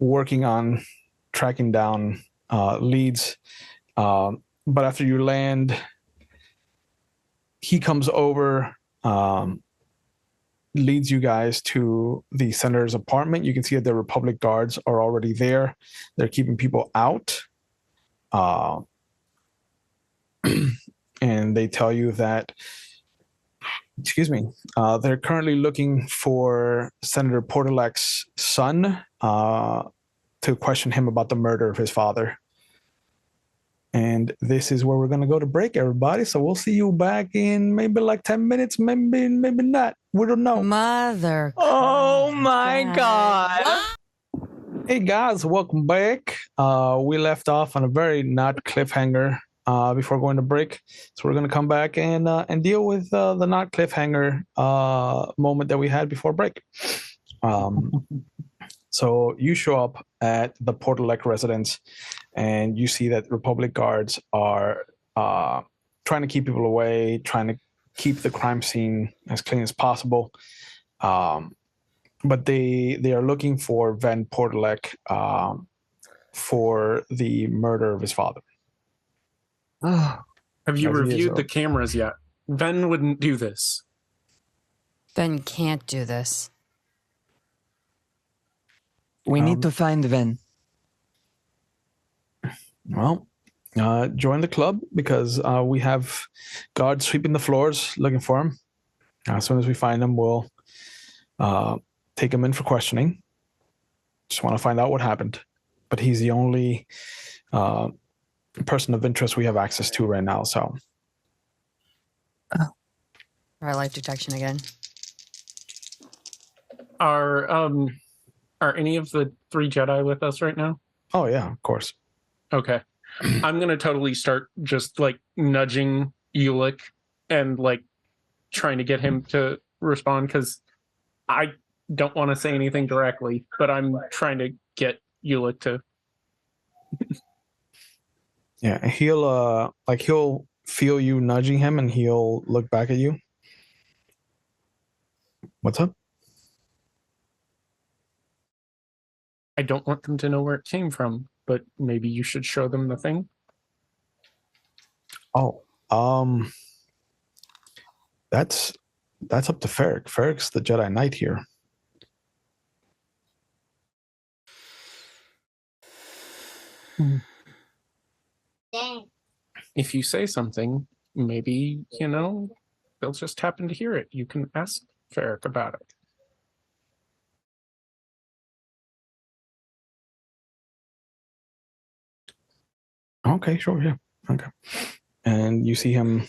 working on tracking down leads. But after you land, he comes over, leads you guys to the senator's apartment. You can see that the Republic guards are already there. They're keeping people out. And they tell you that, they're currently looking for Senator Portelac's son to question him about the murder of his father. And this is where we're going to go to break, everybody. So we'll see you back in maybe like 10 minutes, maybe not. We don't know. Mother. Oh my God. Hey guys, welcome back. We left off on a very not cliffhanger before going to break. So we're going to come back and deal with the not cliffhanger moment that we had before break. So you show up at the Portelec residence, and you see that Republic guards are trying to keep people away, trying to keep the crime scene as clean as possible. But they are looking for Van Portelec for the murder of his father. Have you reviewed the cameras yet? Ven wouldn't do this. Ben can't do this. We need to find Ven. Well, join the club, because we have guards sweeping the floors looking for him. As soon as we find him, we'll take him in for questioning. Just want to find out what happened. But he's the only person of interest we have access to right now. So, Try life detection again. Are any of the 3 Jedi with us right now? Oh yeah, of course. Okay. I'm gonna totally start just like nudging Ulick and like trying to get him to respond, because I don't want to say anything directly, but I'm trying to get Ulick to. Yeah, he'll feel you nudging him, and he'll look back at you. What's up? I don't want them to know where it came from, but maybe you should show them the thing. Oh, that's up to Ferric. Ferric's the Jedi Knight here. If you say something, maybe, they'll just happen to hear it. You can ask Ferric about it. Okay, sure, yeah. Okay. And you see him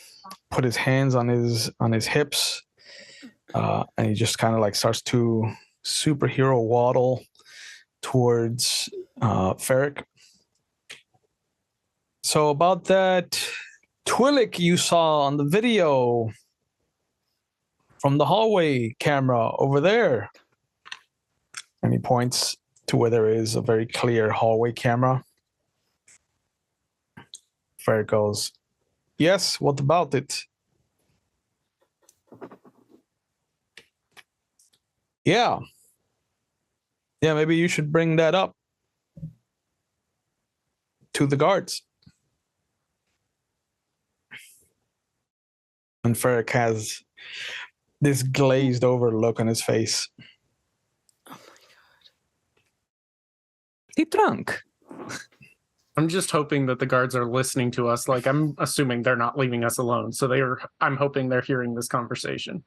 put his hands on his hips, and he just kind of like starts to superhero waddle towards Ferric. So about that Twi'lek you saw on the video from the hallway camera over there. And he points to where there is a very clear hallway camera. Ferric goes, yes, what about it? Yeah, maybe you should bring that up to the guards. And Ferric has this glazed over look on his face. Oh my god. He drunk. I'm just hoping that the guards are listening to us. Like, I'm assuming they're not leaving us alone. So I'm hoping they're hearing this conversation.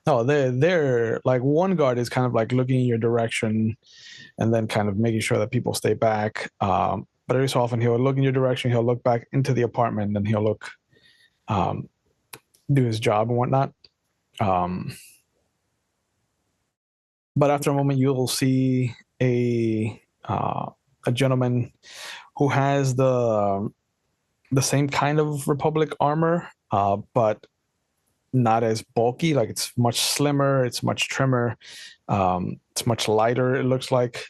No, they're like, one guard is kind of like looking in your direction and then kind of making sure that people stay back. But every so often he'll look in your direction, he'll look back into the apartment, and he'll look, do his job and whatnot. But after a moment, you'll see a gentleman who has the same kind of Republic armor, but not as bulky. Like, it's much slimmer, it's much trimmer, it's much lighter, it looks like.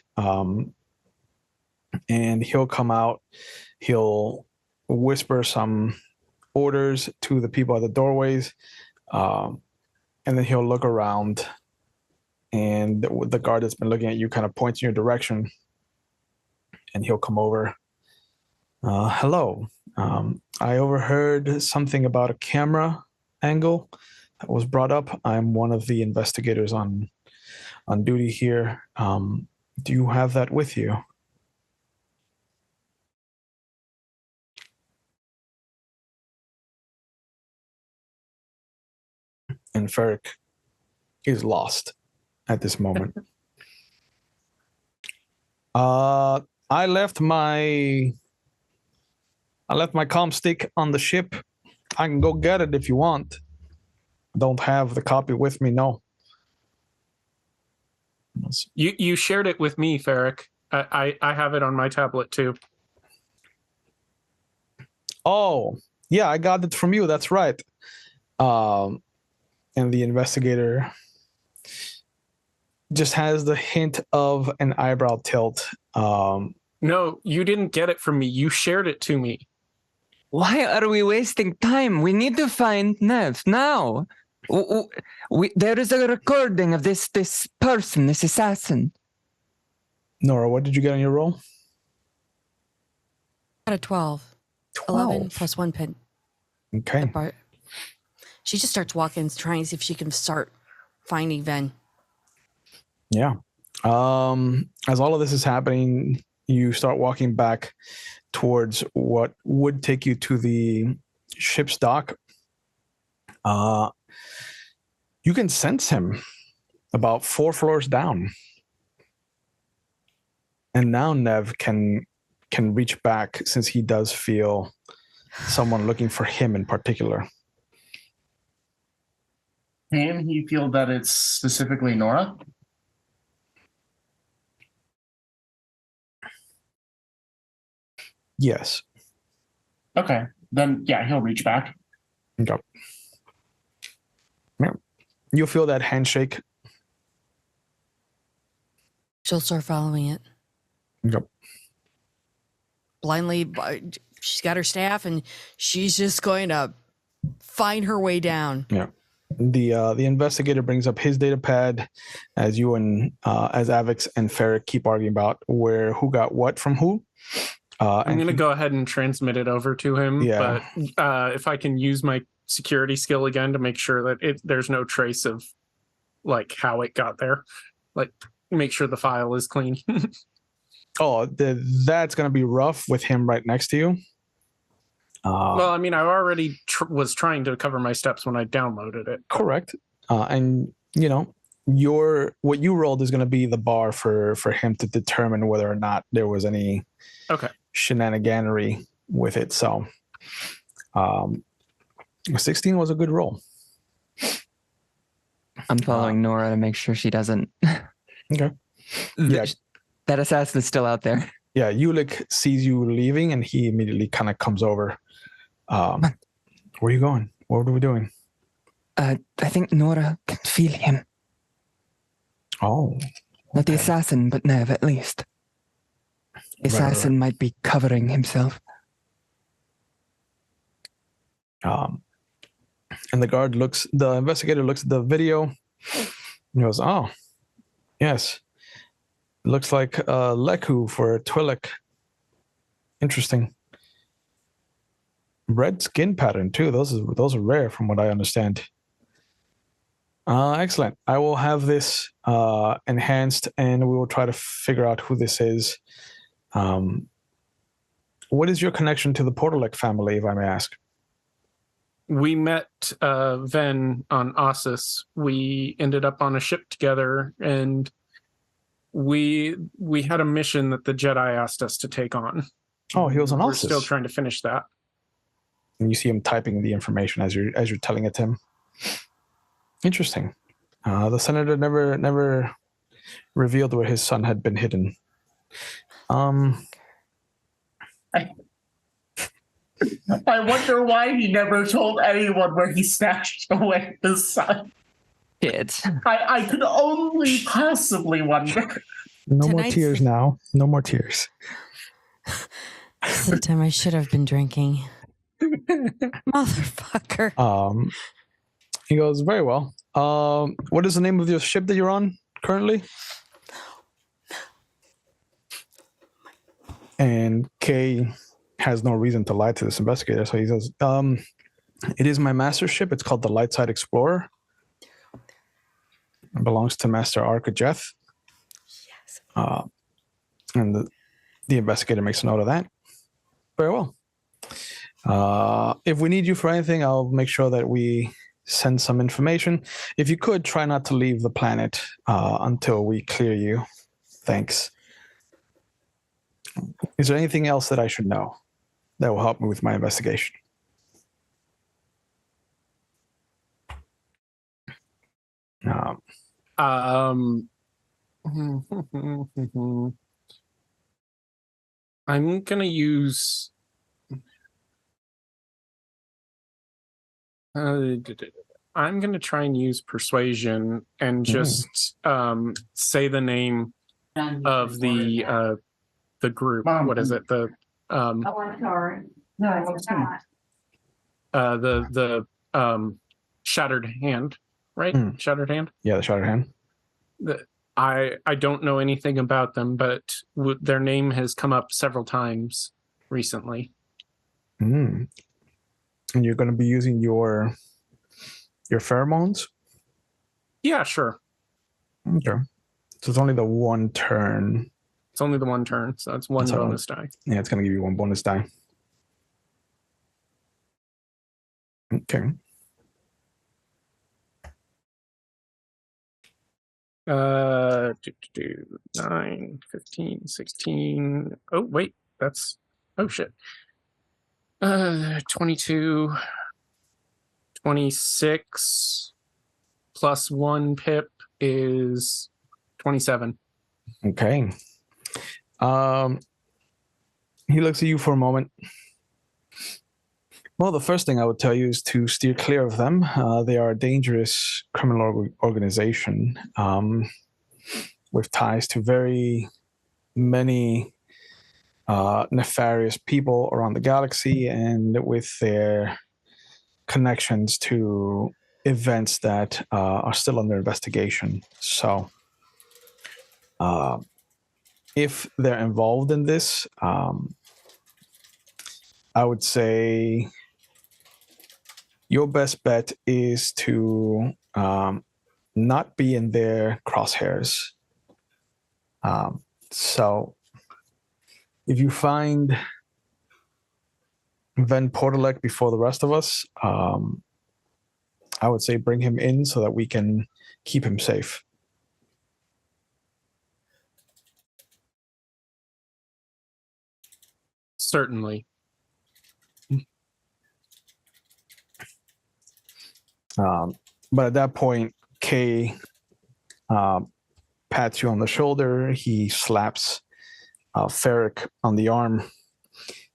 And he'll come out, he'll whisper some orders to the people at the doorways, and then he'll look around, and the guard that's been looking at you kind of points in your direction, and he'll come over. Hello. I overheard something about a camera angle that was brought up. I'm one of the investigators on duty here. Do you have that with you? And Ferric is lost at this moment. I left my comm stick on the ship. I can go get it if you want. Don't have the copy with me, no. You shared it with me, Ferric. I have it on my tablet too. Oh, yeah, I got it from you. That's right. And the investigator just has the hint of an eyebrow tilt. No, you didn't get it from me. You shared it to me. Why are we wasting time? We need to find Nev now. There is a recording of this person, this assassin. Nora, what did you get on your roll? Got a 12. 11 plus 1 pin. Okay. She just starts walking, trying to see if she can start finding Ven. Yeah. As all of this is happening, you start walking back towards what would take you to the ship's dock. You can sense him about 4 floors down. And now Nev can reach back, since he does feel someone looking for him in particular. Can he feel that it's specifically Nora? Yes. Okay. Then, yeah, he'll reach back. Okay. Yeah. You'll feel that handshake. She'll start following it. Okay. Blindly, she's got her staff, and she's just going to find her way down. Yeah. The investigator brings up his data pad as you and as Avix and Ferric keep arguing about who got what from who. I'm going to go ahead and transmit it over to him. Yeah. But if I can use my security skill again to make sure that there's no trace of like how it got there, like make sure the file is clean. That's going to be rough with him right next to you. Well, I mean, I already was trying to cover my steps when I downloaded it. Correct. And what you rolled is going to be the bar for him to determine whether or not there was any shenaniganery with it. So 16 was a good roll. I'm following Nora to make sure she doesn't. Okay. Yeah. That assassin is still out there. Yeah, Ulick sees you leaving, and he immediately kind of comes over. Where are you going? What are we doing? I think Nora can feel him. Oh. Not the assassin, but Nev at least. The assassin might be covering himself. And the investigator looks at the video and goes, oh, yes. Looks like Leku for Twi'lek. Interesting. Red skin pattern too. Those are rare from what I understand. Excellent. I will have this enhanced, and we will try to figure out who this is. What is your connection to the Portalek family, if I may ask? We met Ven on Ossus. We ended up on a ship together, and we had a mission that the Jedi asked us to take on. Oh, he was on Ossus. We're still trying to finish that. And you see him typing the information as you're telling it to him. Interesting. The senator never revealed where his son had been hidden. I wonder why he never told anyone where he stashed away his son. Kids. I could only possibly wonder. No more tears now. No more tears. The time I should have been drinking. Motherfucker. He goes, very well. What is the name of your ship that you're on currently? And Kay has no reason to lie to this investigator, so he says, it is my master ship. It's called the Lightside Explorer. It belongs to Master Arkajeth. Yes. And the investigator makes a note of that. Very well. If we need you for anything, I'll make sure that we send some information. If you could, try not to leave the planet until we clear you. Thanks. Is there anything else that I should know that will help me with my investigation? I'm gonna use I'm gonna try and use persuasion and just say the name of the group. What is it? The Shattered Hand, right? Shattered Hand. Yeah, the Shattered Hand. I don't know anything about them, but their name has come up several times recently. And you're going to be using your pheromones? Yeah, sure. Okay. So it's only the one turn. It's only the one turn, so that's one bonus die. Yeah, it's going to give you one bonus die. Okay. 9, 15, 16. Oh, wait, that's, oh shit. 22, 26 plus 1 pip is 27. Okay. He looks at you for a moment. Well, the first thing I would tell you is to steer clear of them. They are a dangerous criminal organization with ties to very many nefarious people around the galaxy, and with their connections to events that are still under investigation. So if they're involved in this, I would say your best bet is to not be in their crosshairs. So if you find Ven Portalek before the rest of us, I would say bring him in so that we can keep him safe. Certainly. But at that point, Kay pats you on the shoulder. He slaps Ferric on the arm.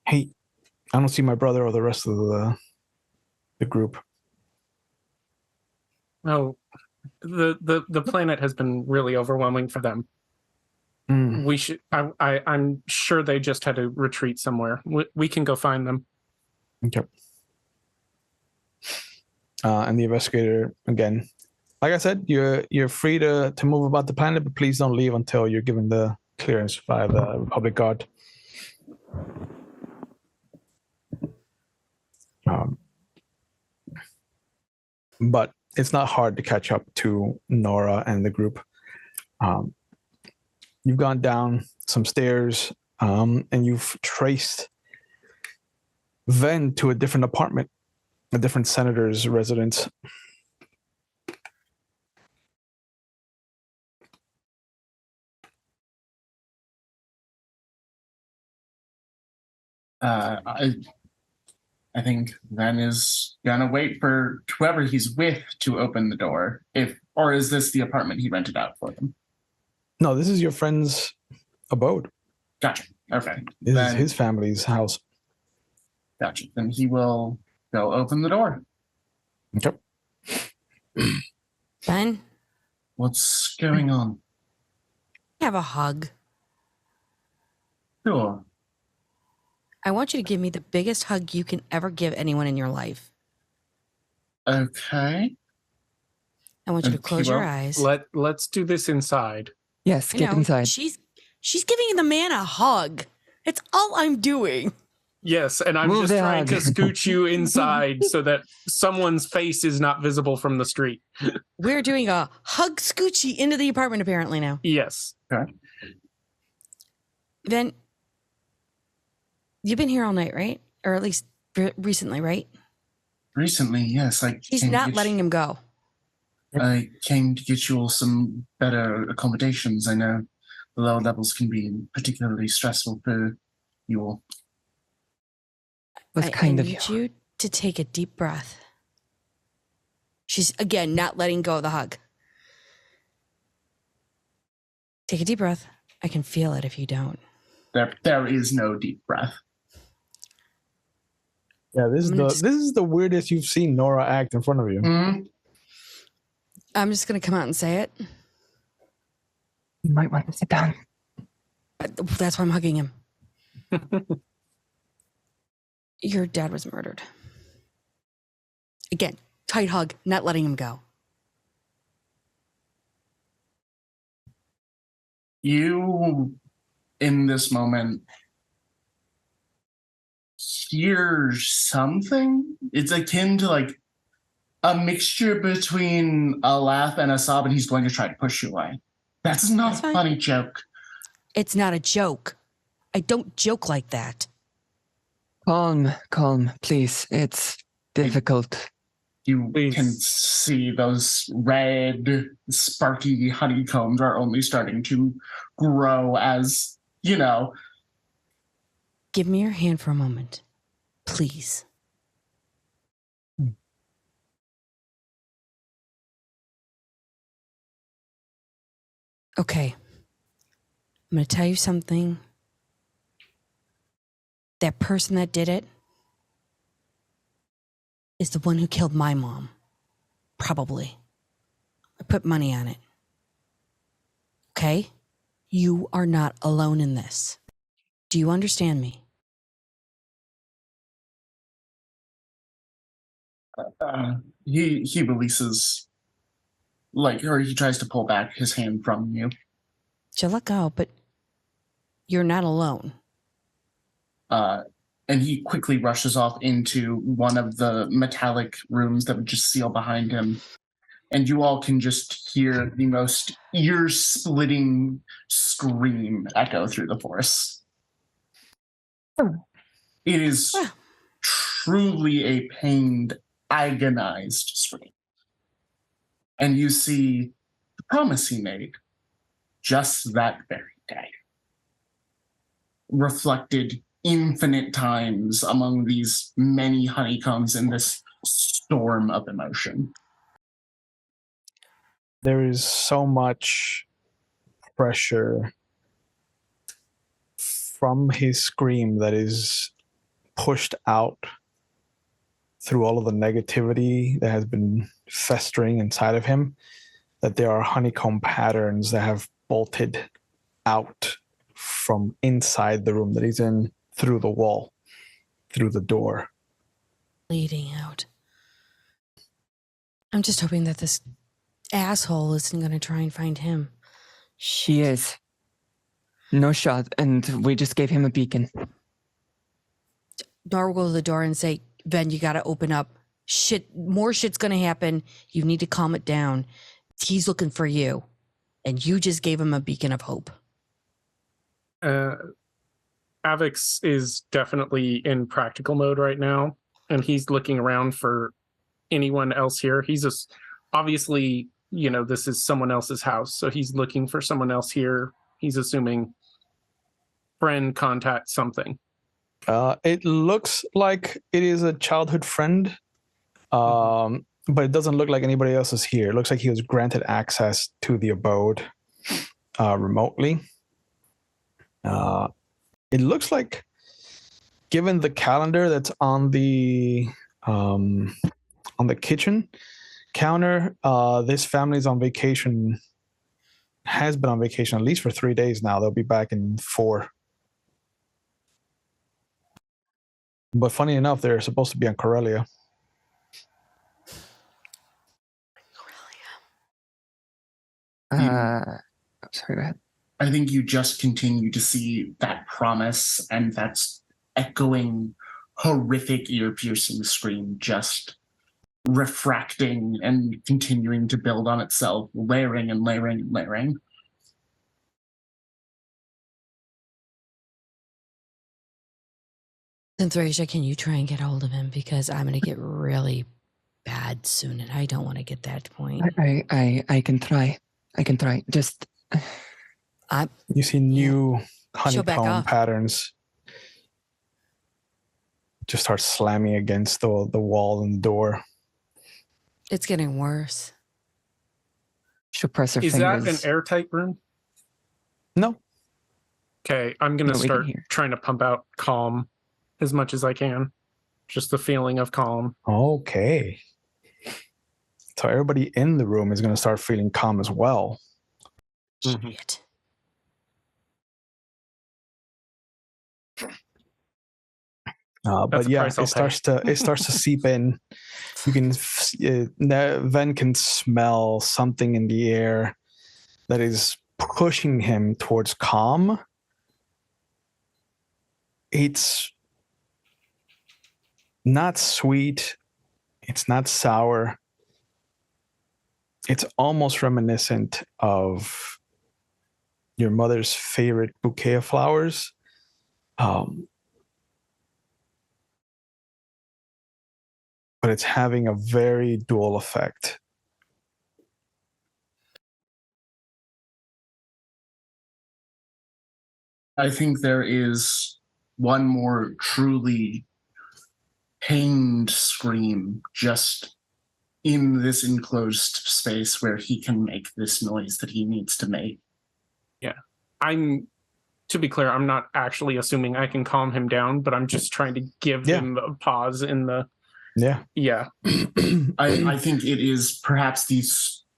Hey, I don't see my brother or the rest of the group. Oh, the planet has been really overwhelming for them. We should. I'm sure they just had to retreat somewhere. We can go find them. Okay. And the investigator, again, like I said, you're free to move about the planet, but please don't leave until you're given the clearance by the Republic Guard. But it's not hard to catch up to Nora and the group. You've gone down some stairs, and you've traced Ven to a different apartment, a different senator's residence. I think Ven is gonna wait for whoever he's with to open the door. Or is this the apartment he rented out for them? No, this is your friend's abode. Gotcha. Okay. This is his family's house. Gotcha. Then he will go open the door. Okay. Ben, What's going on? have a hug. Sure. I want you to give me the biggest hug you can ever give anyone in your life. Okay. I want you to Okay, close your well, eyes. Let's do this inside. Yes, I get know, inside. She's giving the man a hug. It's all I'm doing. Yes, and I'm Move just the trying to hug. scooch you inside so that someone's face is not visible from the street. We're doing a hug scoochie into the apartment apparently now. Yes. Okay. Then you've been here all night, right? Or at least recently, right? Recently, yes. He's not letting him go. I came to get you all some better accommodations. I know the lower levels can be particularly stressful for you all. What's I kind of you? need you to take a deep breath. She's, again, not letting go of the hug. Take a deep breath. I can feel it if you don't. There is no deep breath. Yeah, this is the weirdest you've seen Nora act in front of you. Mm-hmm. I'm just going to come out and say it. You might want to sit down. That's why I'm hugging him. Your dad was murdered. Again, tight hug, not letting him go. You, in this moment, hear something. It's akin to like a mixture between a laugh and a sob, and he's going to try to push you away. That's not That's a fine. funny joke. It's not a joke. I don't joke like that. Calm, please. It's difficult. You Please. can see those red, sparky honeycombs are only starting to grow as, you know. Give me your hand for a moment, please. Okay. I'm going to tell you something. That person that did it is the one who killed my mom. Probably. I put money on it. Okay? You are not alone in this. Do you understand me? He releases, or he tries to pull back his hand from you. She'll let go, but you're not alone. And he quickly rushes off into one of the metallic rooms that would just seal behind him. And you all can just hear the most ear-splitting scream echo through the forest. It is truly a pained, agonized scream. And you see the promise he made just that very day, reflected infinite times among these many honeycombs in this storm of emotion. There is so much pressure from his scream that is pushed out through all of the negativity that has been festering inside of him, that there are honeycomb patterns that have bolted out from inside the room that he's in, through the wall, through the door. Bleeding out. I'm just hoping that this asshole isn't going to try and find him. He is. No shot, and we just gave him a beacon. Nor will go to the door and say, Ven, you got to open up. More shit's going to happen. You need to calm it down. He's looking for you. And you just gave him a beacon of hope. Avix is definitely in practical mode right now, and he's looking around for anyone else here. He's just obviously, this is someone else's house, so he's looking for someone else here. He's assuming friend, contact, something. It looks like it is a childhood friend, but it doesn't look like anybody else is here. It looks like he was granted access to the abode remotely. It looks like, given the calendar that's on the kitchen counter, this family's on vacation. Has been on vacation at least for 3 days now. They'll be back in 4. But funny enough, they're supposed to be on Corellia. Sorry, go ahead. I think you just continue to see that promise and that echoing, horrific, ear-piercing scream just refracting and continuing to build on itself, layering and layering and layering. Synthracia, can you try and get hold of him? Because I'm going to get really bad soon, and I don't want to get that point. I can try. I can try. Just... You see new She'll back honeycomb off. patterns just start slamming against the wall and the door. It's getting worse. She'll press her Is fingers. that an airtight room? No. Okay, I'm going to No, we can start hear. trying to pump out calm as much as I can. Just the feeling of calm. Okay. So everybody in the room is going to start feeling calm as well. Shit. But That's a yeah, price I'll it starts to seep in. You can Ven can smell something in the air that is pushing him towards calm. It's not sweet. It's not sour. It's almost reminiscent of your mother's favorite bouquet of flowers. But it's having a very dual effect. I think there is one more truly pained scream just in this enclosed space where he can make this noise that he needs to make. To be clear, I'm not actually assuming I can calm him down, but I'm just trying to give him a pause in the... Yeah. I think it is perhaps the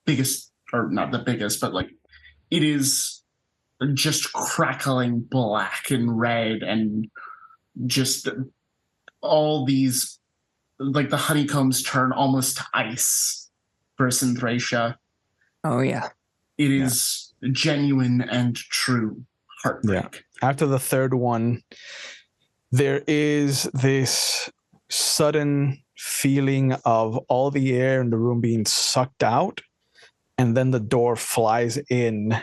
biggest, or not the biggest, but like it is just crackling black and red and just all these, like the honeycombs turn almost to ice for Synthracia. Oh, yeah. It is genuine and true heartbreak. Yeah. After the third one, there is this sudden feeling of all the air in the room being sucked out, and then the door flies in,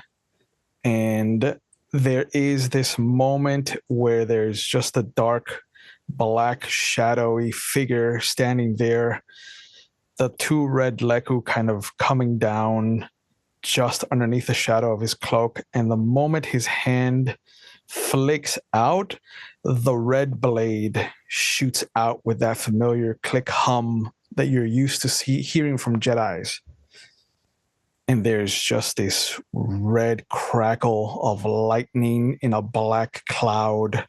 and there is this moment where there's just a dark, black, shadowy figure standing there, the two red Leku kind of coming down just underneath the shadow of his cloak, and the moment his hand flicks out, the red blade shoots out with that familiar click hum that you're used to hearing from Jedis. And there's just this red crackle of lightning in a black cloud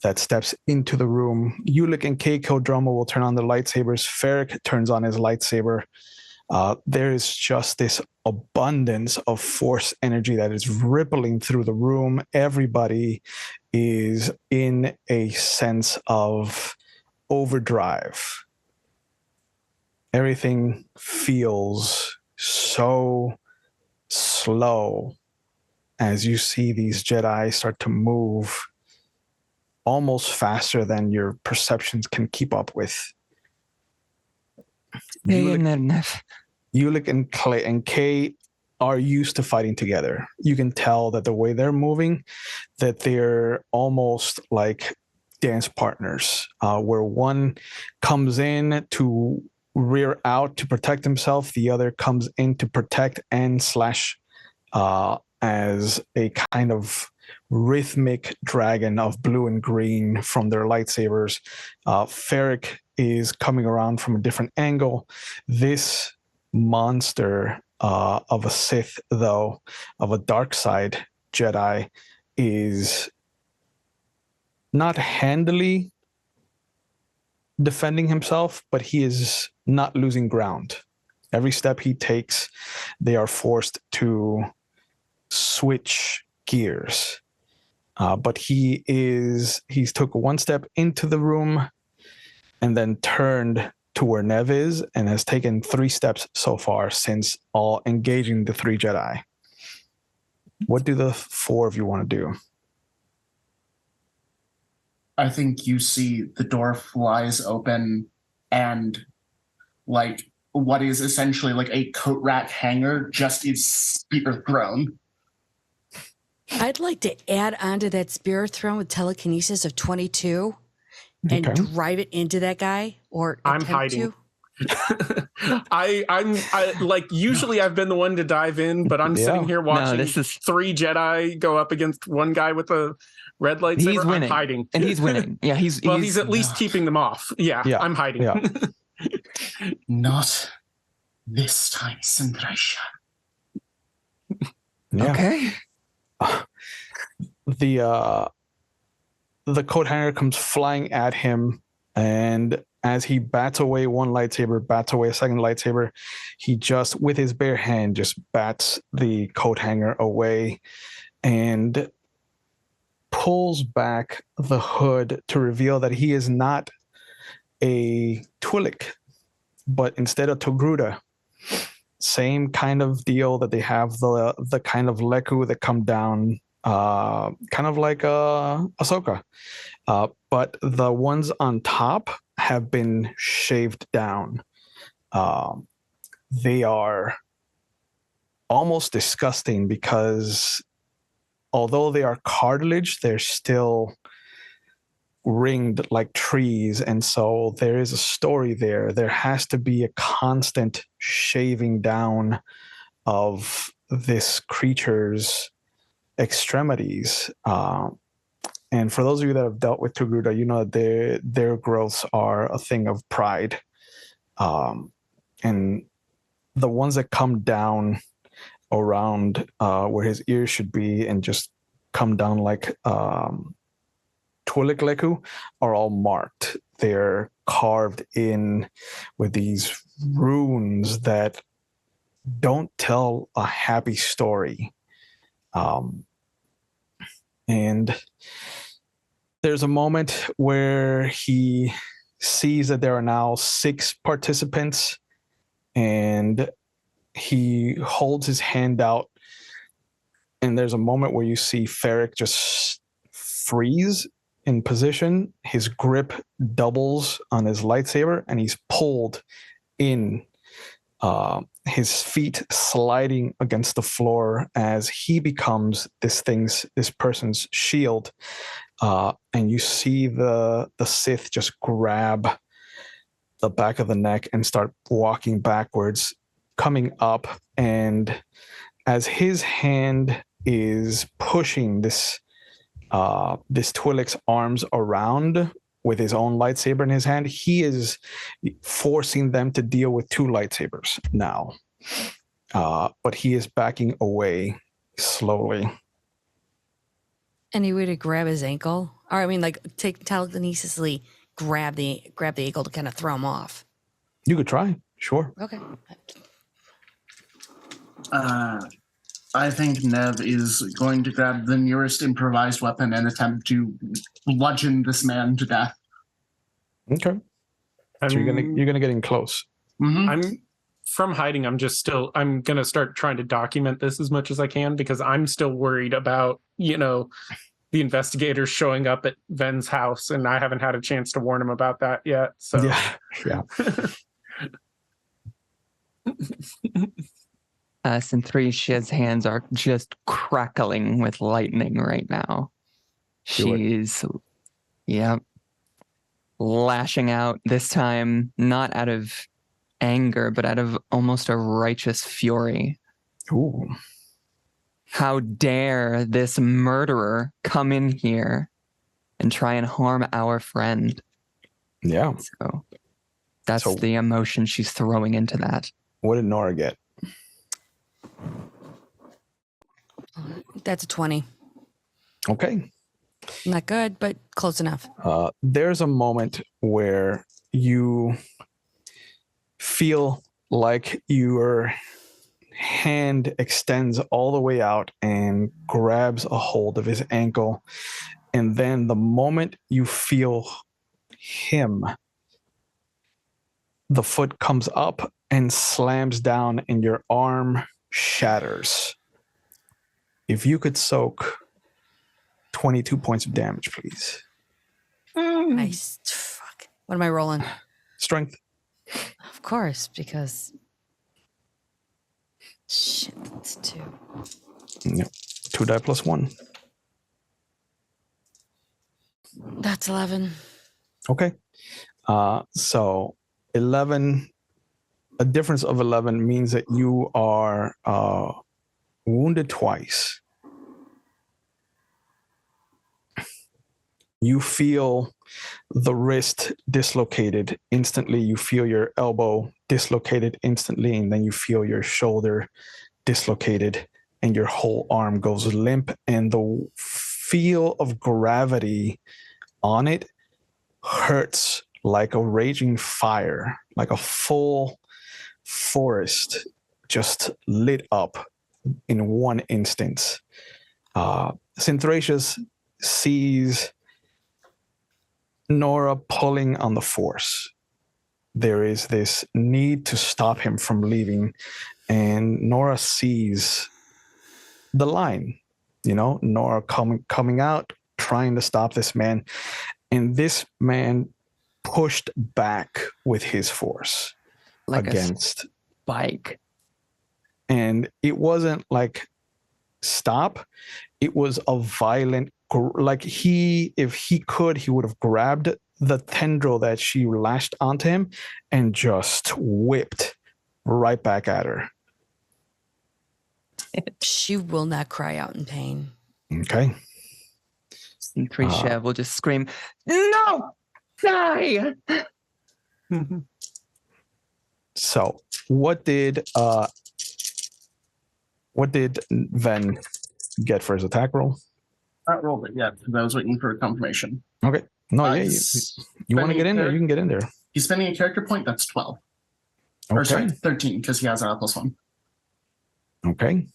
that steps into the room. Ulick and Keiko Drama will turn on their lightsabers. Ferric turns on his lightsaber. There is just this abundance of force energy that is rippling through the room. Everybody is in a sense of overdrive. Everything feels so slow as you see these Jedi start to move almost faster than your perceptions can keep up with. Ulick and Clay and Kay are used to fighting together. You can tell that the way they're moving, that they're almost like dance partners, where one comes in to rear out to protect himself, the other comes in to protect and slash as a kind of rhythmic dragon of blue and green from their lightsabers. Ferric is coming around from a different angle. This monster of a Sith, though, of a dark side Jedi, is not handily defending himself, but he is not losing ground. Every step he takes, they are forced to switch gears. But he's took one step into the room and then turned to where Nev is and has taken 3 steps so far since all engaging the 3 Jedi. What do the 4 of you want to do? I think you see the door flies open and like what is essentially like a coat rack hanger just is spear thrown. I'd like to add onto that spear thrown with telekinesis of 22 and drive it into that guy, or I'm hiding. I'm like, usually I've been the one to dive in, but I'm sitting here watching 3 Jedi go up against one guy with a red lightsaber. He's winning. I'm hiding. And he's winning. Yeah, he's at least keeping them off. Yeah, I'm hiding. Yeah. Not this time, Sindrasha. Yeah. Okay. The coat hanger comes flying at him, and as he bats away one lightsaber, bats away a second lightsaber, he just, with his bare hand, just bats the coat hanger away and pulls back the hood to reveal that he is not a Twi'lek, but instead a Togruta. Same kind of deal that they have the kind of Leku that come down, kind of like Ahsoka. But the ones on top have been shaved down. They are almost disgusting because although they are cartilage, they're still ringed like trees. And so there is a story there. There has to be a constant shaving down of this creature's extremities. And for those of you that have dealt with Togruta, you know that their growths are a thing of pride. And the ones that come down around where his ears should be and just come down like Twi'lek Leku are all marked. They're carved in with these runes that don't tell a happy story. And there's a moment where he sees that there are now 6 participants, and he holds his hand out, and there's a moment where you see Ferric just freeze in position, his grip doubles on his lightsaber, and he's pulled in, his feet sliding against the floor as he becomes this person's shield. And you see the Sith just grab the back of the neck and start walking backwards, coming up, and as his hand is pushing this Twi'lek's arms around with his own lightsaber in his hand, he is forcing them to deal with two lightsabers now. But he is backing away slowly. Any way to grab his ankle? Or I mean, like telekinesisly grab the ankle to kind of throw him off. You could try, sure. Okay. I think Nev is going to grab the nearest improvised weapon and attempt to bludgeon this man to death. Okay. So you're gonna get in close. Mm-hmm. I'm from hiding. I'm gonna start trying to document this as much as I can because I'm still worried about, the investigators showing up at Ven's house, and I haven't had a chance to warn him about that yet. So Yeah. Synthesia's hands are just crackling with lightning right now. She's, lashing out, this time not out of anger, but out of almost a righteous fury. Ooh. How dare this murderer come in here and try and harm our friend? Yeah. So that's the emotion she's throwing into that. What did Nora get? That's a 20. Okay. Not good, but close enough. There's a moment where you feel like your hand extends all the way out and grabs a hold of his ankle. And then the moment you feel him, the foot comes up and slams down and your arm shatters. If you could soak 22 points of damage, please. Nice. Fuck. What am I rolling? Strength. Of course, because shit, that's 2. Yep. 2 die plus 1. That's 11. Okay. So 11, a difference of 11 means that you are wounded twice. You feel the wrist dislocated instantly. You feel your elbow dislocated instantly, and then you feel your shoulder dislocated, and your whole arm goes limp, and the feel of gravity on it hurts like a raging fire, like a full forest just lit up in one instance. Synthesius sees Nora pulling on the force. There is this need to stop him from leaving, and Nora sees the line, Nora coming out, trying to stop this man, and this man pushed back with his force Like against a spike. And it wasn't like stop, it was a violent, like if he could, he would have grabbed the tendril that she lashed onto him and just whipped right back at her. She will not cry out in pain. Okay. Synthesia will just scream, "No! Die!" So what did Ven get for his attack roll? Not rolled it yet, because I was waiting for a confirmation. Okay. No, you want to get in there? You can get in there. He's spending a character point, that's 12. Okay. Or sorry, 13, because he has an +1. Okay.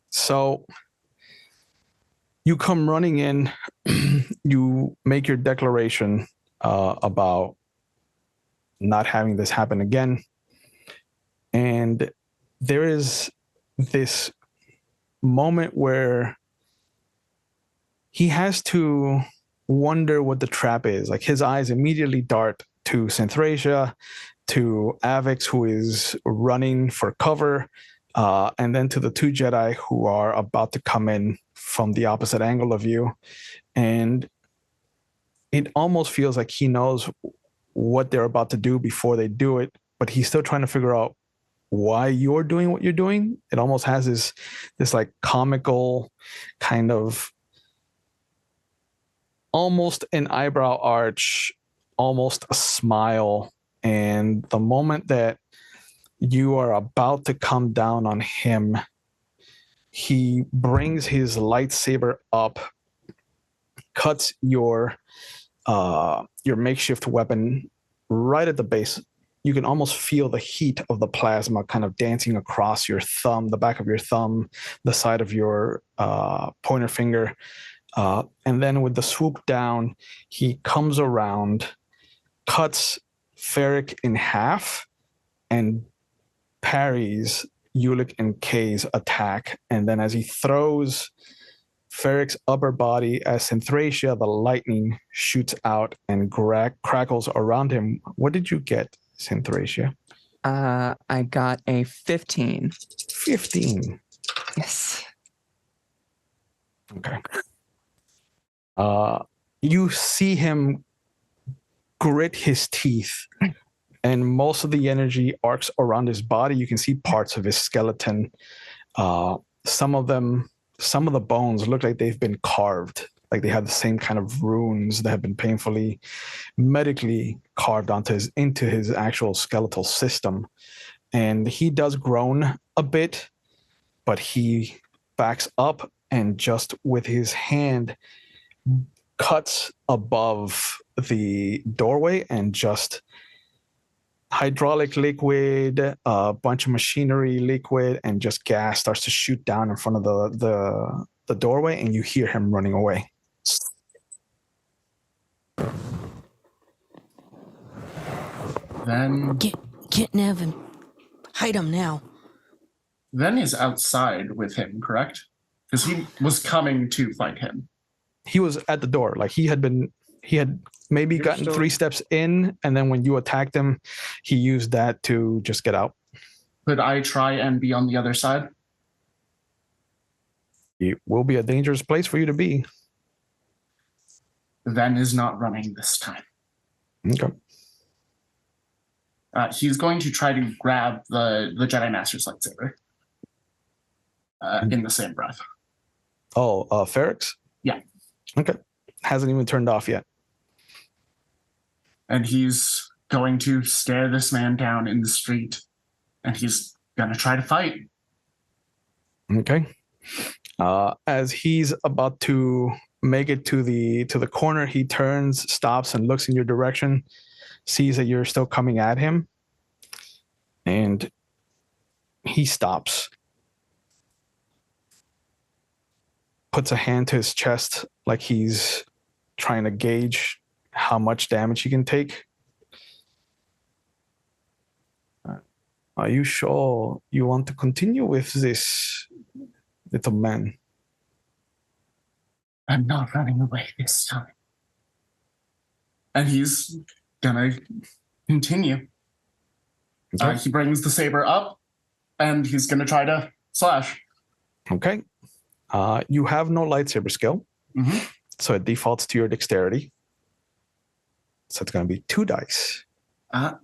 So you come running in, you make your declaration about not having this happen again. And there is this moment where he has to wonder what the trap is. Like his eyes immediately dart to Synthracia, to Avix, who is running for cover, and then to the two Jedi who are about to come in from the opposite angle of you. And it almost feels like he knows what they're about to do before they do it, but he's still trying to figure out why you're doing what you're doing. It almost has this like comical kind of almost an eyebrow arch, almost a smile. And the moment that you are about to come down on him, he brings his lightsaber up, cuts your makeshift weapon right at the base. You can almost feel the heat of the plasma kind of dancing across your thumb, the back of your thumb, the side of your pointer finger. And then with the swoop down, he comes around, cuts Ferric in half, and parries Ulick and Kay's attack. And then as he throws Ferric's upper body at Synthracia, the lightning shoots out and crackles around him. What did you get, Synthracia? I got a 15. 15. Yes. Okay. You see him grit his teeth, and most of the energy arcs around his body. You can see parts of his skeleton. Some of the bones look like they've been carved, like they have the same kind of runes that have been painfully medically carved into his actual skeletal system. And he does groan a bit, but he backs up and just with his hand cuts above the doorway, and just hydraulic liquid, a bunch of machinery liquid, and just gas starts to shoot down in front of the doorway, and you hear him running away. Then Get Nevin. Hide him now. Then is outside with him, correct? Because he was coming to fight him. He was at the door. Like he had maybe gotten 3 steps in, and then when you attacked him, he used that to just get out. Could I try and be on the other side? It will be a dangerous place for you to be. Then is not running this time. Okay. He's going to try to grab the Jedi Master's lightsaber in the same breath. Oh, Ferrix? Yeah. Okay. Hasn't even turned off yet. And he's going to stare this man down in the street, and he's going to try to fight. Okay. As he's about to make it to the corner, he turns, stops, and looks in your direction, sees that you're still coming at him, and he stops, puts a hand to his chest like he's trying to gauge how much damage he can take. Are you sure you want to continue with this little man? I'm not running away this time. And he's gonna continue. Okay. He brings the saber up, and he's gonna try to slash. Okay. You have no lightsaber skill, so it defaults to your dexterity. So it's going to be 2 dice. I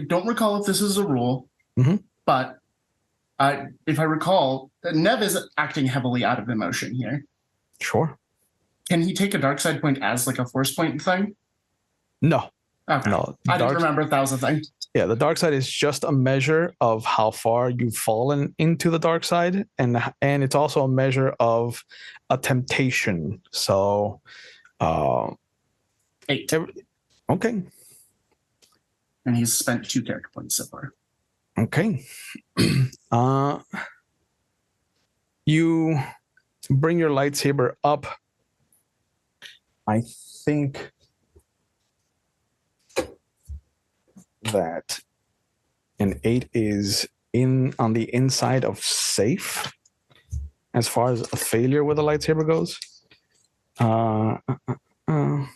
don't recall if this is a rule, but if I recall, Nev is acting heavily out of emotion here. Sure. Can he take a dark side point as like a force point thing? No. Okay. No. I didn't remember if that was a thing. Yeah, the dark side is just a measure of how far you've fallen into the dark side, and it's also a measure of a temptation. So, 8. Okay. And he's spent 2 character points so far. Okay. You bring your lightsaber up. I think that an 8 is on the inside of safe as far as a failure with a lightsaber goes. Uh, uh.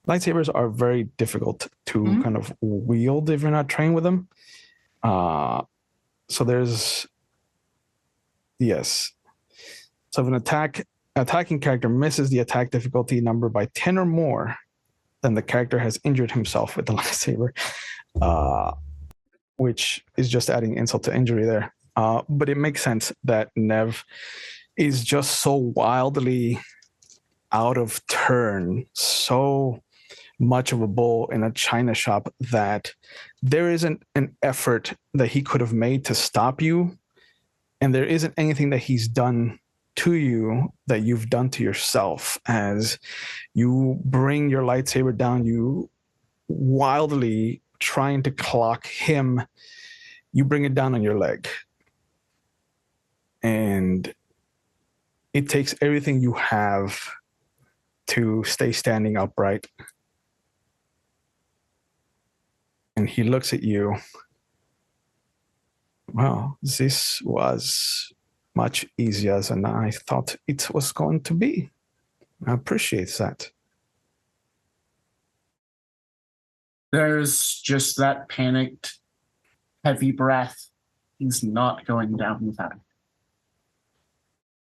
Lightsabers are very difficult to kind of wield if you're not trained with them. So there's yes. So if an attacking character misses the attack difficulty number by 10 or more, then the character has injured himself with the lightsaber, which is just adding insult to injury there. But it makes sense that Nev is just so wildly out of turn, so much of a bull in a china shop that there isn't an effort that he could have made to stop you, and there isn't anything that he's done to you that you've done to yourself. As you bring your lightsaber down, you wildly trying to clock him, you bring it down on your leg, and it takes everything you have to stay standing upright. And he looks at you. Well, this was much easier than I thought it was going to be. I appreciate that. There's just that panicked, heavy breath. He's not going down without it.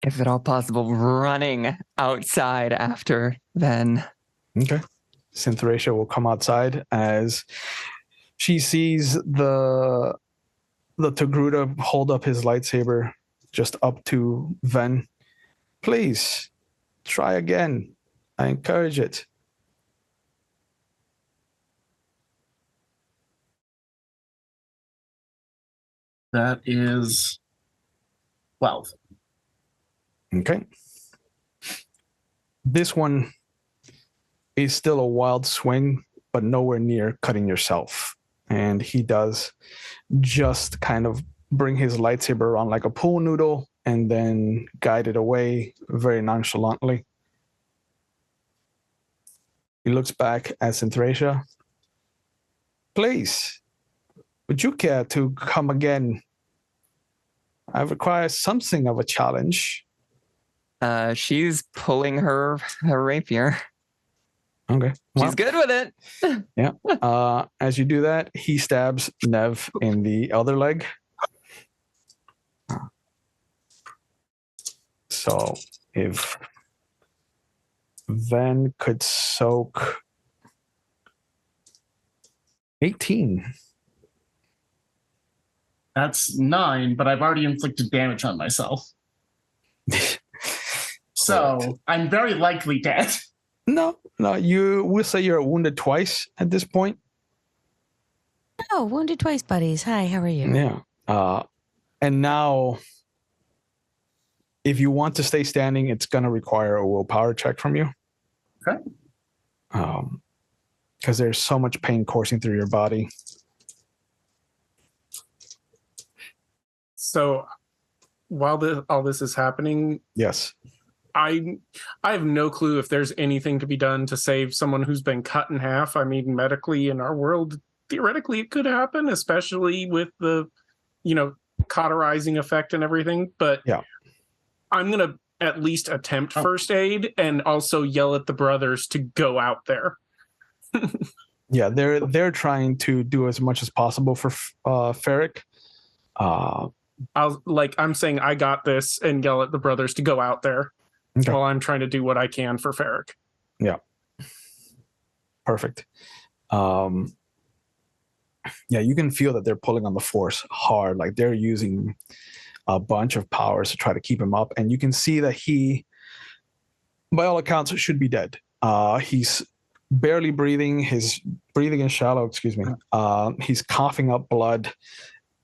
If at all possible, running outside after then. Okay. Synthracia will come outside as she sees the Togruta hold up his lightsaber just up to Ven. Please, try again. I encourage it. That is 12. Okay. This one is still a wild swing, but nowhere near cutting yourself. And he does just kind of bring his lightsaber around like a pool noodle and then guide it away very nonchalantly. He looks back at Synthracia. Please, would you care to come again? I require something of a challenge. She's pulling her rapier. Okay. She's good with it. Yeah. As you do that, he stabs Nev in the other leg. So if Ven could soak 18. That's 9, but I've already inflicted damage on myself. So I'm very likely dead. No, you will say you're wounded twice at this point. Oh, wounded twice, buddies. Hi, how are you? Yeah. And now, if you want to stay standing, it's going to require a willpower check from you. Okay. Because there's so much pain coursing through your body. So while all this is happening, Yes. I have no clue if there's anything to be done to save someone who's been cut in half. I mean, medically in our world, theoretically it could happen, especially with the, cauterizing effect and everything. But yeah, I'm gonna at least attempt first aid and also yell at the brothers to go out there. Yeah, they're trying to do as much as possible for Ferric. I'm saying I got this and yell at the brothers to go out there. Okay. While I'm trying to do what I can for Ferric. Yeah. Perfect. Yeah, you can feel that they're pulling on the force hard. Like they're using a bunch of powers to try to keep him up. And you can see that he, by all accounts, should be dead. He's barely breathing. His breathing is shallow, he's coughing up blood.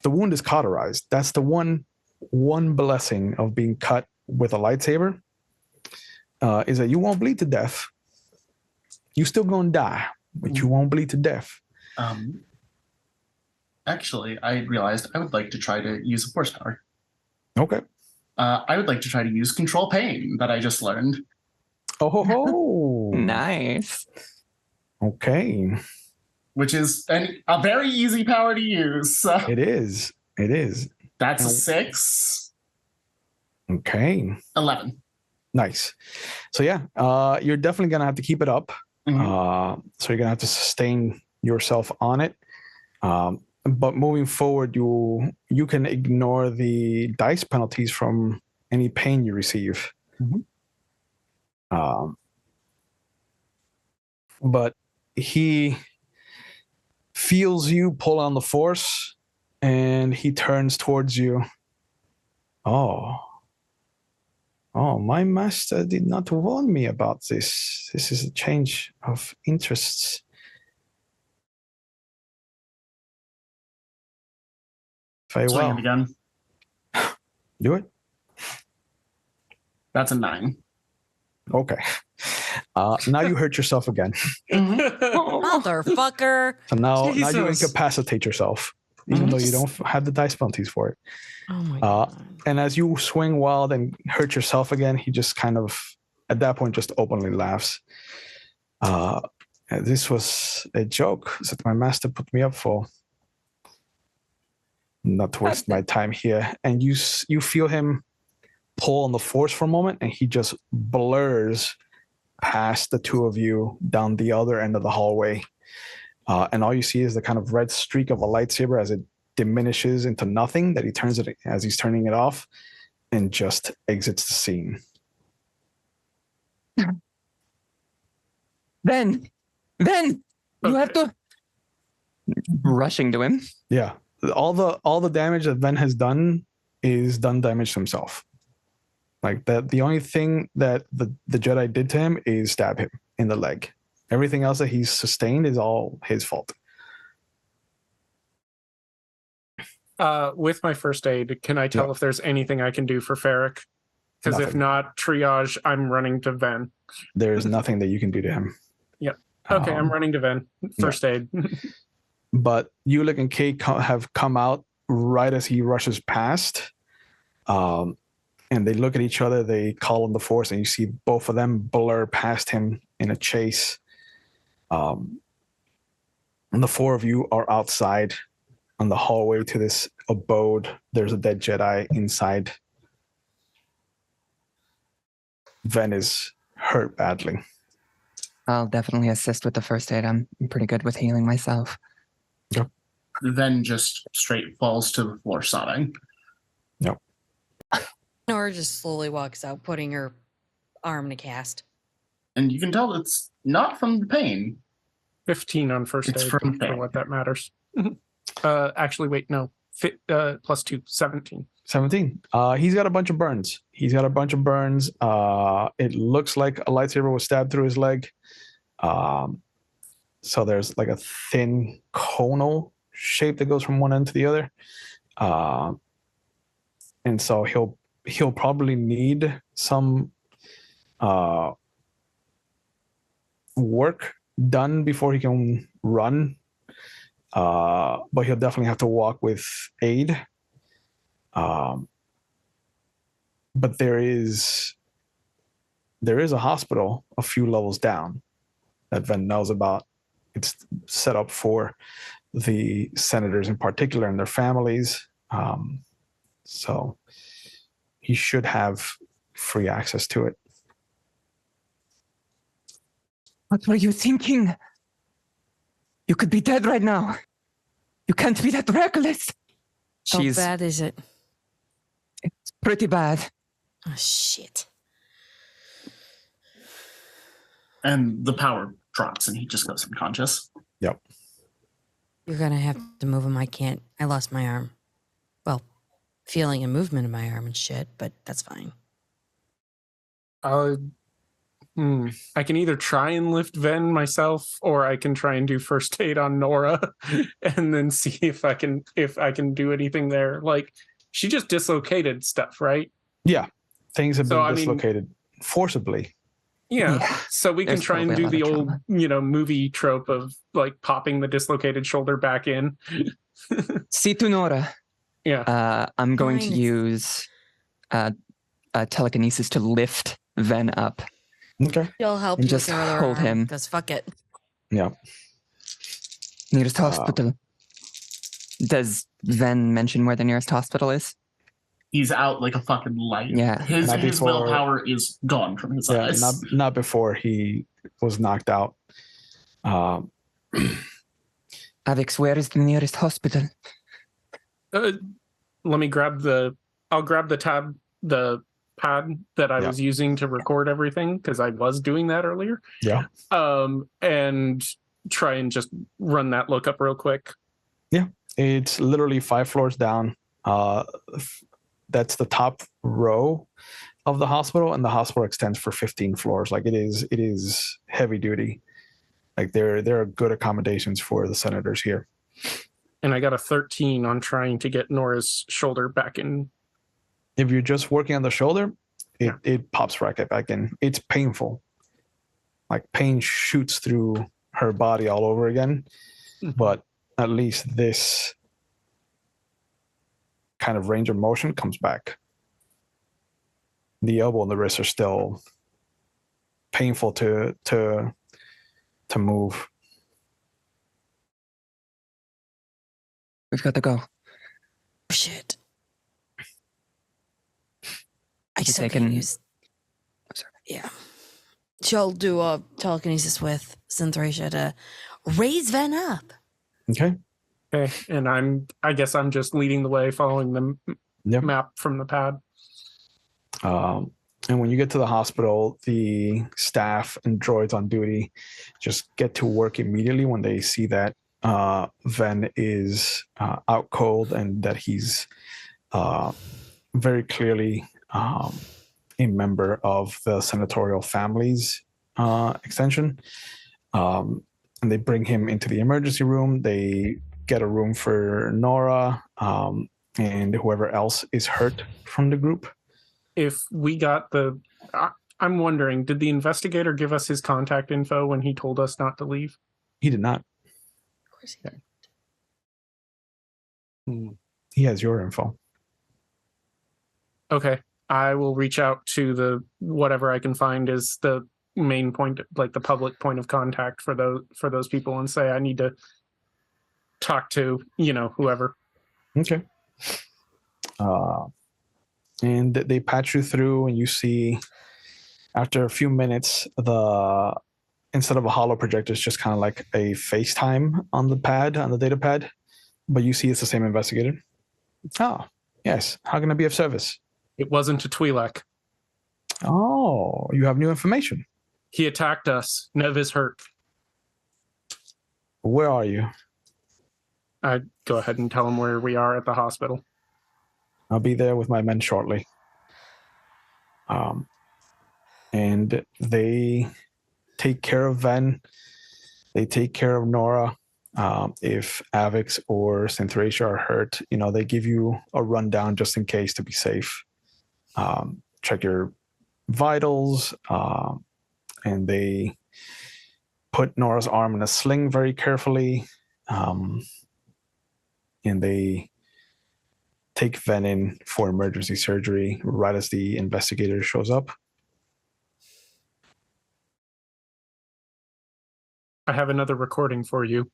The wound is cauterized. That's the one blessing of being cut with a lightsaber. Is that you won't bleed to death. You still gonna die, but you won't bleed to death. Actually, I realized I would like to try to use a force power. Okay. I would like to try to use control pain that I just learned. Oh ho ho! Nice. Okay. Which is a very easy power to use. So. It is. That's a 6. Okay. 11. Nice. So yeah, you're definitely gonna have to keep it up. So you're gonna have to sustain yourself on it. But moving forward, you can ignore the dice penalties from any pain you receive. But he feels you pull on the force, and he turns towards you. Oh, my master did not warn me about this. This is a change of interests. Very Swing well. it again. Do it. That's a 9. Okay. Now you hurt yourself again. Motherfucker. So now you Jesus. incapacitate yourself, even though you don't have the dice penalties for it. Oh my God. And as you swing wild and hurt yourself again, he just kind of, at that point, just openly laughs. This was a joke that my master put me up for. Not to waste my time here. And you feel him pull on the force for a moment, and he just blurs past the two of you down the other end of the hallway. And all you see is the kind of red streak of a lightsaber as it diminishes into nothing, that he turns it as he's turning it off, and just exits the scene. Ben, you have to. Rushing to him. Yeah. All the damage that Ven has done is done damage to himself. Like that, the only thing that the Jedi did to him is stab him in the leg. Everything else that he's sustained is all his fault. With my first aid, can I tell if there's anything I can do for Ferric? Because if Nothing. not, triage, I'm running to Ven. There is nothing that you can do to him. Yep. Okay, I'm running to Ven. First aid. But Ulick and Kate have come out right as he rushes past. And they look at each other, they call on the force, and you see both of them blur past him in a chase. And the four of you are outside on the hallway to this abode. There's a dead Jedi inside. Ven is hurt badly. I'll definitely assist with the first aid. I'm pretty good with healing myself. Then just straight falls to the floor sobbing. Yep. Nora just slowly walks out, putting her arm in a cast. And you can tell it's not from the pain. 15 on first It's aid from for pain. what that matters. Actually, wait, no. Plus 2, 17. 17. He's got a bunch of burns. It looks like a lightsaber was stabbed through his leg. So there's like a thin conal shape that goes from one end to the other. And so he'll probably need some work done before he can run. But he'll definitely have to walk with aid. But there is a hospital a few levels down that Ven knows about. It's set up for the senators in particular and their families. So he should have free access to it. What were you thinking? You could be dead right now. You can't be that reckless. How bad is it? It's pretty bad. Oh, shit. And the power drops and he just goes unconscious. Yep. You're going to have to move him. I can't. I lost my arm. Well, feeling and movement in my arm and shit, but that's fine. I can either try and lift Ven myself, or I can try and do first aid on Nora, and then see if I can do anything there. Like, she just dislocated stuff, right? Yeah. Things have So, been dislocated forcibly. Yeah. So we can There's try and probably a do lot the of old, trauma. movie trope of like popping the dislocated shoulder back in. See to Nora. Yeah. I'm going to Fine. use telekinesis to lift Ven up. Okay. You'll help And you just with your other hold him. because fuck it. Yeah. Nearest hospital. Does Ven mention where the nearest hospital is? he's out like a fucking light. Yeah. His Not his before- willpower is gone from his eyes. not before he was knocked out. Avix, where is the nearest hospital? Let me grab I'll grab the pad that I Yeah. was using to record everything, because I was doing that earlier. Yeah. And try and just run that lookup real quick. It's literally 5 floors down. That's the top row of the hospital, and the hospital extends for 15 floors. Like it is heavy duty. Like there are good accommodations for the senators here. And I got a 13 on trying to get Nora's shoulder back in. If you're just working on the shoulder, it pops right back in. It's painful. Like pain shoots through her body all over again. But at least this kind of range of motion comes back. The elbow and the wrist are still painful to move. We've got to go. Oh, shit. I You're still taking- can use. Sorry. Yeah. She'll do a telekinesis with Synthracia to raise Ven up. Okay. Okay. And I guess I'm just leading the way, following the Yep. map from the pad. And when you get to the hospital, the staff and droids on duty just get to work immediately when they see that Ven is out cold and that he's very clearly a member of the senatorial family's extension. And they bring him into the emergency room. They get a room for Nora and whoever else is hurt from the group. If we got I'm wondering, did the investigator give us his contact info when he told us not to leave? He did not. Of course he did. He has your info. Okay. I will reach out to whatever I can find is the main point, like the public point of contact for those people, and say I need to talk to, whoever. Okay. And they patch you through, and you see, after a few minutes, instead of a hollow projector, it's just kind of like a FaceTime on the data pad, but you see it's the same investigator. Oh, yes. How can I be of service? It wasn't a Twi'lek. Oh, you have new information. He attacked us. Nev is hurt. Where are you? I'd go ahead and tell him where we are at the hospital. I'll be there with my men shortly. And they take care of Ven. They take care of Nora. If Avix or Synthracia are hurt, they give you a rundown just in case to be safe. Check your vitals, and they put Nora's arm in a sling very carefully, and they take Ven in for emergency surgery right as the investigator shows up. I have another recording for you.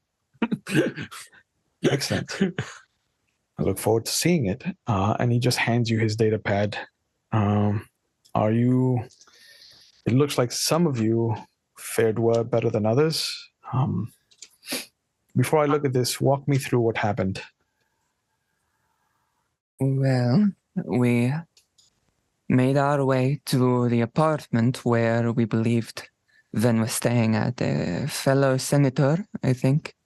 Excellent. I look forward to seeing it. And he just hands you his data pad. It looks like some of you fared better than others. Before I look at this, walk me through what happened. Well, we made our way to the apartment where we believed Ven was staying at. A fellow senator, I think,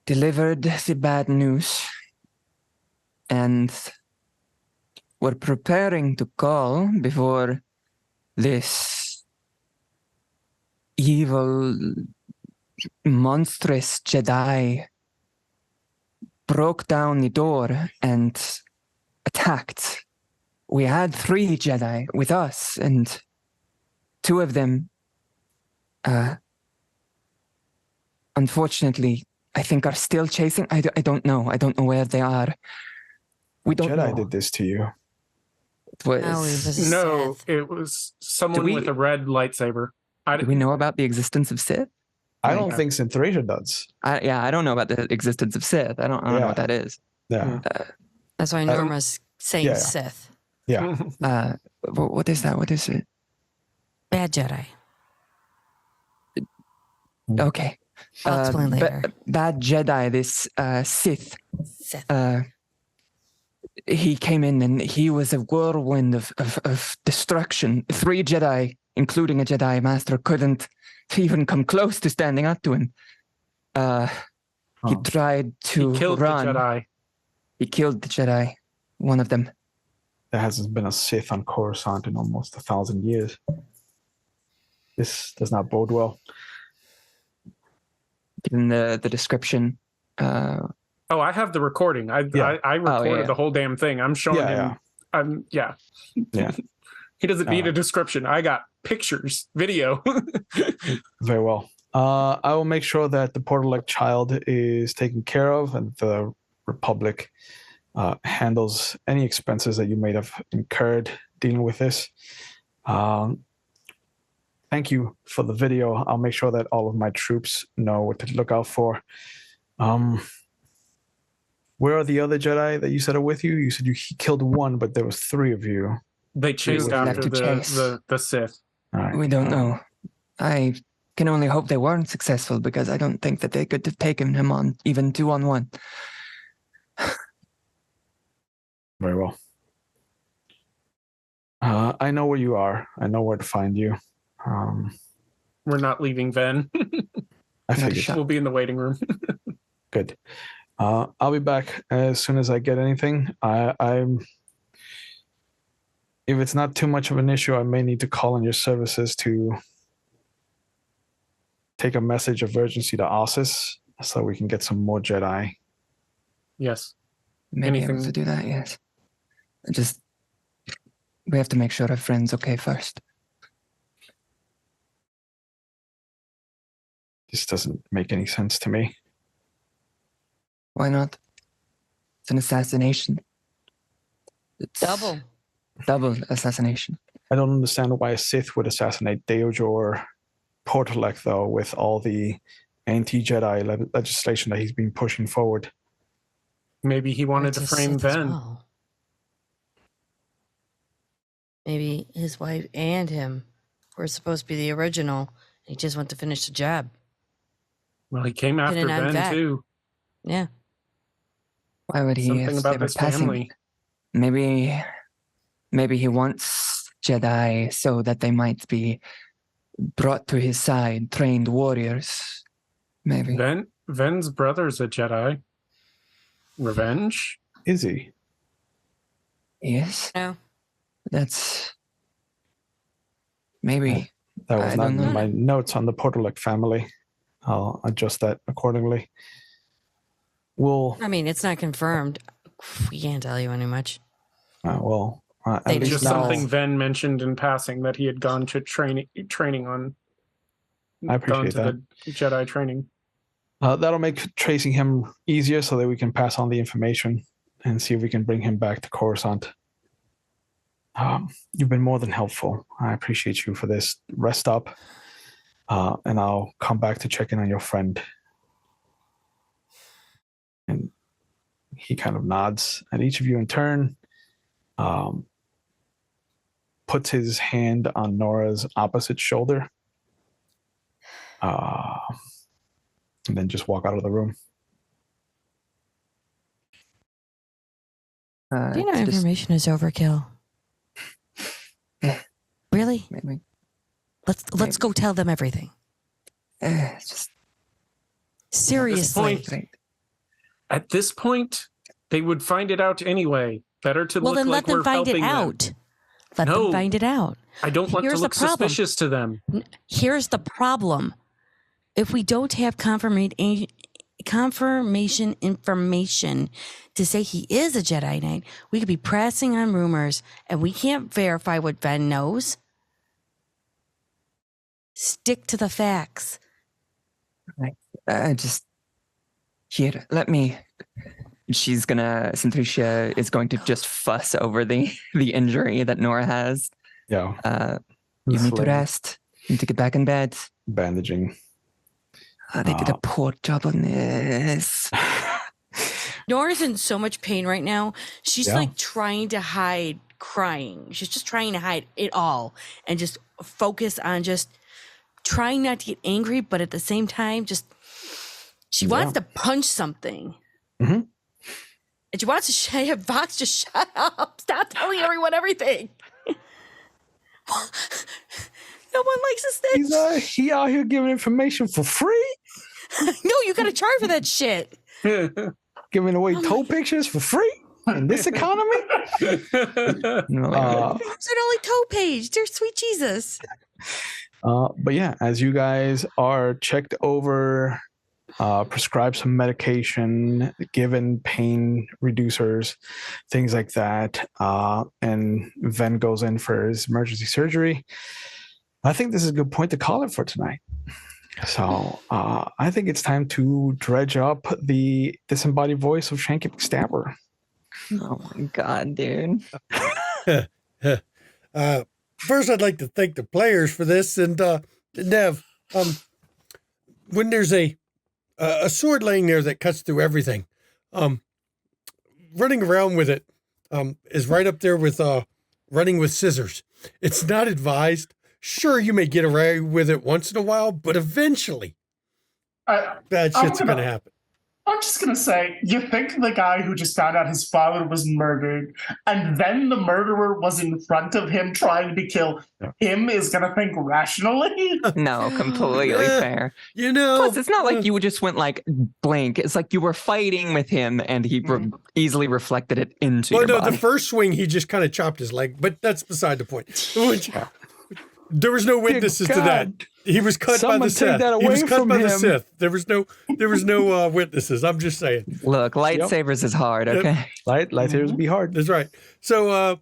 delivered the bad news, and were preparing to call before this evil, monstrous Jedi broke down the door and attacked. We had 3 Jedi with us, and 2 of them, unfortunately, I think are still chasing. I don't know. I don't know where they are. We don't Jedi know. did this to you. It was, No, it was- No, Sith. it was someone we- with a red lightsaber. do we know about the existence of Sith? I don't think Synthracia does. I don't know about the existence of Sith. I don't know Yeah. what that is. Yeah. That's why Norma's saying Yeah. Sith. Yeah. What is that? What is it? Bad Jedi. Okay. I'll explain later. Bad Jedi, this Sith. Sith. He came in and he was a whirlwind of destruction. 3 Jedi, including a Jedi Master, couldn't even come close to standing up to him. He tried to He killed run. the Jedi. He killed the Jedi, one of them. There hasn't been a Sith on Coruscant in almost 1,000 years. This does not bode well. Given the description, Oh, I have the recording. I recorded the whole damn thing. I'm showing him. Yeah. He doesn't need a description. I got pictures, video. Very well. I will make sure that the Portalek child is taken care of and the Republic handles any expenses that you may have incurred dealing with this. Thank you for the video. I'll make sure that all of my troops know what to look out for. Where are the other Jedi that you said are with you? You said he killed 1, but there was 3 of you. They chased would after like to chase. the Sith. All right. we don't know. I can only hope they weren't successful because I don't think that they could have taken him on even 2-on-1. Very well. I know where you are. I know where to find you. We're not leaving Ven. I figured. We'll be in the waiting room. Good. I'll be back as soon as I get anything. I'm. If it's not too much of an issue, I may need to call on your services to take a message of urgency to Ossus so we can get some more Jedi. Yes. Maybe Anything- able to do that, yes. We have to make sure our friend's okay first. This doesn't make any sense to me. Why not? It's an assassination. It's Double assassination. I don't understand why a Sith would assassinate Deojo or Portalek, though, with all the anti-Jedi legislation that he's been pushing forward. Maybe he wanted to It's a frame Sith as Ven. well. Maybe his wife and him were supposed to be the original. He just went to finish the job. Well, he came after Pinning on Ven Ven. too. Yeah. Why would he? Something if about they were this passing- family. Maybe he wants Jedi so that they might be brought to his side, trained warriors. Maybe. Ven's brother's a Jedi. Revenge? Is he? Yes. No. That's maybe. That was I not don't in know. my notes on the Portalek family. I'll adjust that accordingly. I mean, it's not confirmed. We can't tell you any much. At They least Just now- something Ven mentioned in passing that he had gone to training on. I appreciate gone to that. the Jedi training. That'll make tracing him easier so that we can pass on the information and see if we can bring him back to Coruscant. You've been more than helpful. I appreciate you for this. Rest up, and I'll come back to check in on your friend. And he kind of nods at each of you in turn, puts his hand on Nora's opposite shoulder, and then just walk out of the room. Do you know Just- information is overkill? Really? maybe. Let's go tell them everything. It's just Seriously. point- At this point, they would find it out anyway. Better to Well, look then like let them we're find it helping them. out. Let No. them find it out. I don't want Here's to the look problem. suspicious to them. Here's the problem. If we don't have confirmation information to say he is a Jedi Knight, we could be pressing on rumors and we can't verify what Ven knows. Stick to the facts. just here. Let me. She's gonna. Centricia is going to just fuss over the injury that Nora has. Yeah. You need to Sling, rest. You need to get back in bed. bandaging. They did a poor job on this. Nora's in so much pain right now. She's Yeah. like trying to hide crying. She's just trying to hide it all and just focus on just trying not to get angry, but at the same time, just she wants to punch something. Mhm. And she wants to have Vox just shut up. Stop telling everyone everything. No one likes a snitch. He out here giving information for free, No, you got to charge for that shit. giving away toe pictures for free in this economy. No, It's an only toe page. Dear sweet Jesus. But yeah, as you guys are checked over, prescribed some medication, given pain reducers, things like that, and Ven goes in for his emergency surgery, I think this is a good point to call it for tonight. So I think it's time to dredge up the disembodied voice of Shanky McStabber. oh my god, dude. First, I'd like to thank the players for this. And Nev, when there's a sword laying there that cuts through everything, running around with it is right up there with running with scissors. It's not advised. Sure, you may get away with it once in a while, but eventually, bad shit's going to happen. I'm just going to say, you think the guy who just found out his father was murdered and then the murderer was in front of him trying to kill him is going to think rationally? No, completely fair. You know, Plus, it's not like you just went like blank. It's like you were fighting with him and he easily reflected it into your body. The first swing, he just kind of chopped his leg, but that's beside the point. There was no witnesses to that. He was cut by the Sith. He was cut by the Sith. There was no witnesses. I'm just saying. Look, lightsabers is hard, okay? Lightsabers be hard. That's right. So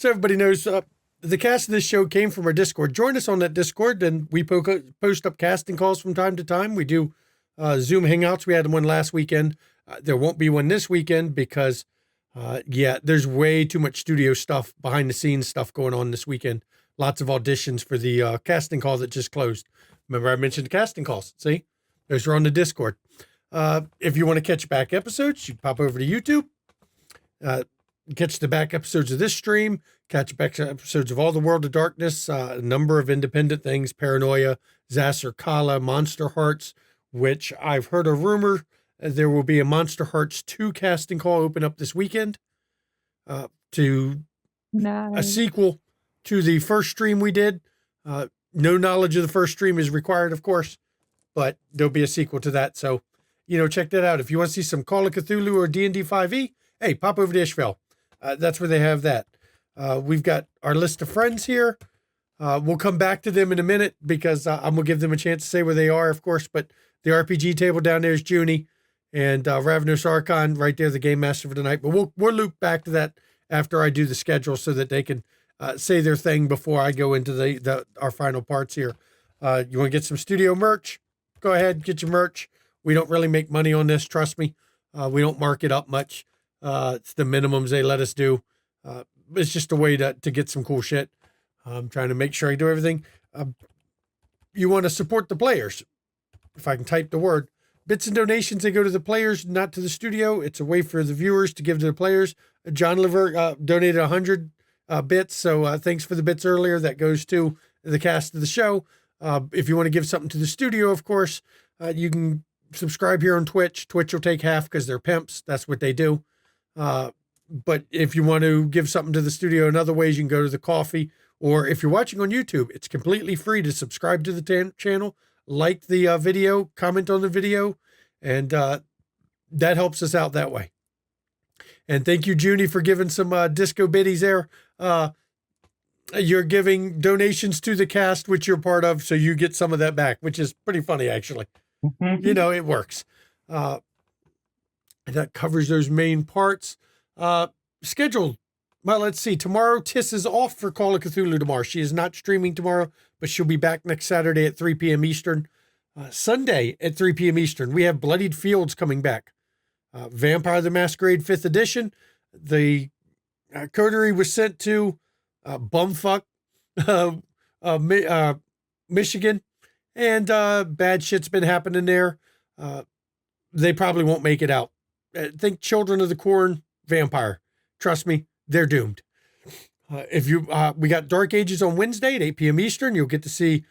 everybody knows the cast of this show came from our Discord. Join us on that Discord, and we post up casting calls from time to time. We do Zoom Hangouts. We had one last weekend. There won't be one this weekend because, there's way too much studio stuff, behind the scenes stuff going on this weekend. Lots of auditions for the casting call that just closed. Remember I mentioned the casting calls. See? Those are on the Discord. If you want to catch back episodes, you pop over to YouTube. Catch the back episodes of this stream. Catch back episodes of All the World of Darkness. A number of independent things. Paranoia, Zasser Kala, Monster Hearts, which I've heard a rumor there will be a Monster Hearts 2 casting call open up this weekend. To a sequel to the first stream we did. No knowledge of the first stream is required, of course, but there'll be a sequel to that. So, check that out. If you want to see some Call of Cthulhu or D&D 5e, hey, pop over to Ishville. That's where they have that. We've got our list of friends here. We'll come back to them in a minute because I'm going to give them a chance to say where they are, of course, but the RPG table down there is Junie and Ravenous Archon right there, the game master for tonight. But we'll loop back to that after I do the schedule so that they can say their thing before I go into our final parts here. You want to get some studio merch? Go ahead, get your merch. We don't really make money on this, trust me. We don't mark it up much. It's the minimums they let us do. It's just a way to get some cool shit. I'm trying to make sure I do everything. You want to support the players. If I can type the word. Bits and donations, they go to the players, not to the studio. It's a way for the viewers to give to the players. John Liver donated 100 bits, so thanks for the bits earlier. That goes to the cast of the show. If you want to give something to the studio, of course, you can subscribe here on Twitch. Twitch will take half because they're pimps. That's what they do. But if you want to give something to the studio in other ways, you can go to the KoFi. Or if you're watching on YouTube, it's completely free to subscribe to the channel, like the video, comment on the video, and that helps us out that way. And thank you, Junie, for giving some disco biddies there. You're giving donations to the cast, which you're part of, so you get some of that back, which is pretty funny, actually. It works. That covers those main parts. Scheduled. Well, let's see. Tomorrow, Tiss is off for Call of Cthulhu tomorrow. She is not streaming tomorrow, but she'll be back next Saturday at 3 p.m. Eastern. Sunday at 3 p.m. Eastern, we have Bloodied Fields coming back. Vampire the Masquerade 5th edition. The coterie was sent to bumfuck Michigan, and bad shit's been happening there. They probably won't make it out. think Children of the Corn vampire. Trust me, they're doomed. We got Dark Ages on Wednesday at 8 p.m. Eastern. You'll get to see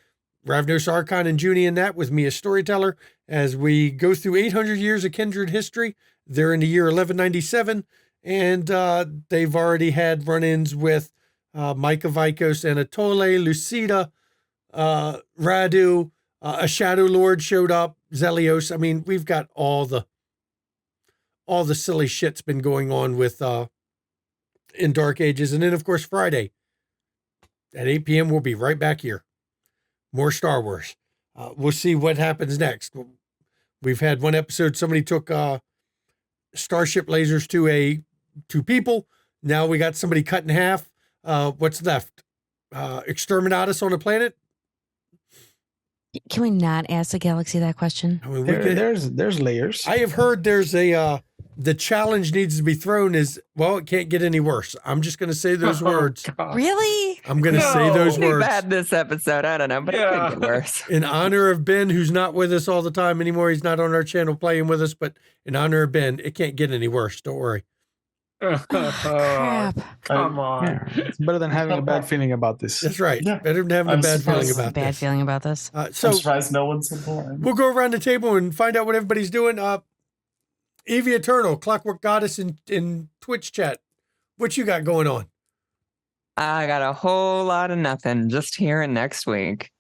Ravnos Archon and Junie in that with me as storyteller as we go through 800 years of Kindred history. They're in the year 1197, and they've already had run-ins with Micah Vikos, Anatole, Lucida, Radu, a Shadow Lord showed up, Zelios. I mean, we've got all the silly shit's been going on with in Dark Ages. And then, of course, Friday at 8 p.m., we'll be right back here. More Star Wars. We'll see what happens next. We've had one episode, somebody took starship lasers to people. Now we got somebody cut in half. What's left? Exterminatus on a planet? Can we not ask the galaxy that question? I mean, there's layers. I have heard there's the challenge needs to be thrown is, well, it can't get any worse. I'm just going to say those words. God. Really? I'm going to say those Pretty words. bad this episode. I don't know, but it could get worse. In honor of Ben, who's not with us all the time anymore. He's not on our channel playing with us, but in honor of Ben, it can't get any worse. Don't worry. Crap. Come on. Yeah, it's better than having a bad feeling about this. That's right. Yeah. Better than having I'm a bad feeling surprised. about Bad this. feeling about this. So I'm surprised no one's informed. we'll go around the table and find out what everybody's doing. Evie Eternal, Clockwork Goddess in Twitch chat. What you got going on? I got a whole lot of nothing. Just here and next week.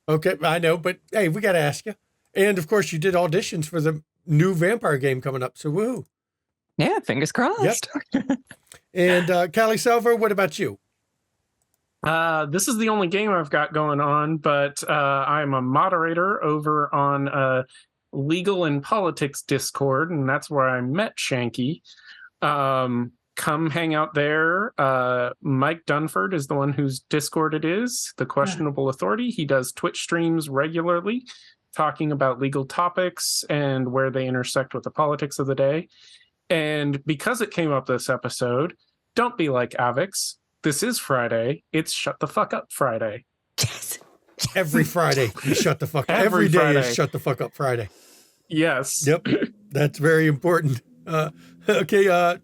Okay, I know, but hey, we got to ask you. And of course, you did auditions for the new vampire game coming up. So woohoo. Yeah, fingers crossed. And Callie Salvo, what about you? This is the only game I've got going on, but I'm a moderator over on Legal and Politics Discord, and that's where I met Shanky. Come hang out there. Mike Dunford is the one whose Discord it is, the Questionable Authority. He does Twitch streams regularly, talking about legal topics and where they intersect with the politics of the day. And because it came up this episode, don't be like Avix. This is Friday. It's Shut the Fuck Up Friday. Yes. Every Friday, you shut the fuck up. Every Every day Friday. is Shut the Fuck Up Friday. Yes. Yep, that's very important. Okay,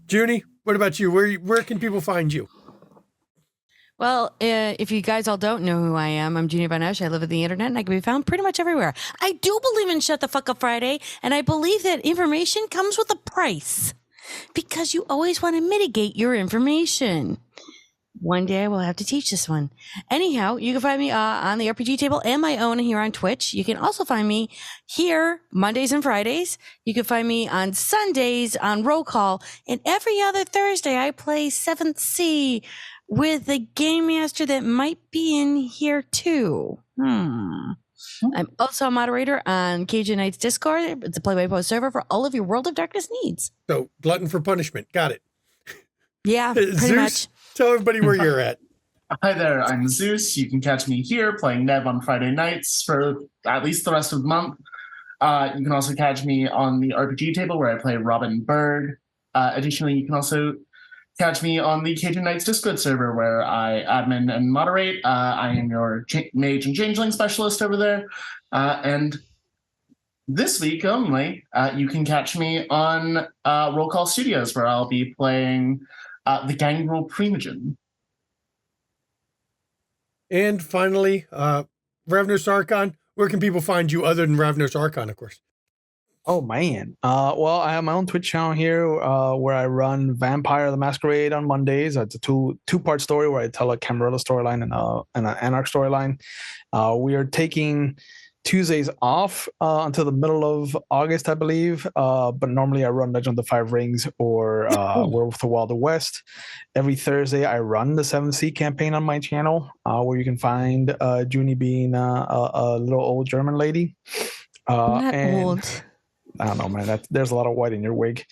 Junie, what about you? Where can people find you? Well, if you guys all don't know who I am, I'm Junie Von Esch. I live on the internet and I can be found pretty much everywhere. I do believe in Shut the Fuck Up Friday, and I believe that information comes with a price because you always want to mitigate your information. One day I will have to teach this one. Anyhow, you can find me on the RPG table and my own here on Twitch. You can also find me here Mondays and Fridays. You can find me on Sundays on Roll Call. And every other Thursday, I play 7th Sea with a game master that might be in here too. I'm also a moderator on Cajun Knights Discord. It's a play-by-play server for all of your World of Darkness needs. So, Glutton for Punishment. Got it. Yeah, pretty Zeus, much. tell everybody where you're at. Hi there, I'm Zeus. You can catch me here playing Nev on Friday nights for at least the rest of the month. You can also catch me on the RPG table where I play Robin Bird. Additionally, you can also catch me on the Cajun Knights Discord server where I admin and moderate. I am your mage and changeling specialist over there. And this week only, you can catch me on Roll Call Studios where I'll be playing the Gangrel Primogen. And finally, Ravnos Archon. Where can people find you other than Ravnos Archon, of course? Oh man. Well, I have my own Twitch channel here where I run Vampire the Masquerade on Mondays. It's a two-part story where I tell a Camarilla storyline and an Anarch storyline. We are taking Tuesdays off until the middle of August, I believe. But normally I run Legend of the Five Rings or Werewolf of the Wild West. Every Thursday I run the 7th Sea campaign on my channel where you can find Junie being a little old German lady. Not old. I don't know, man. There's a lot of white in your wig.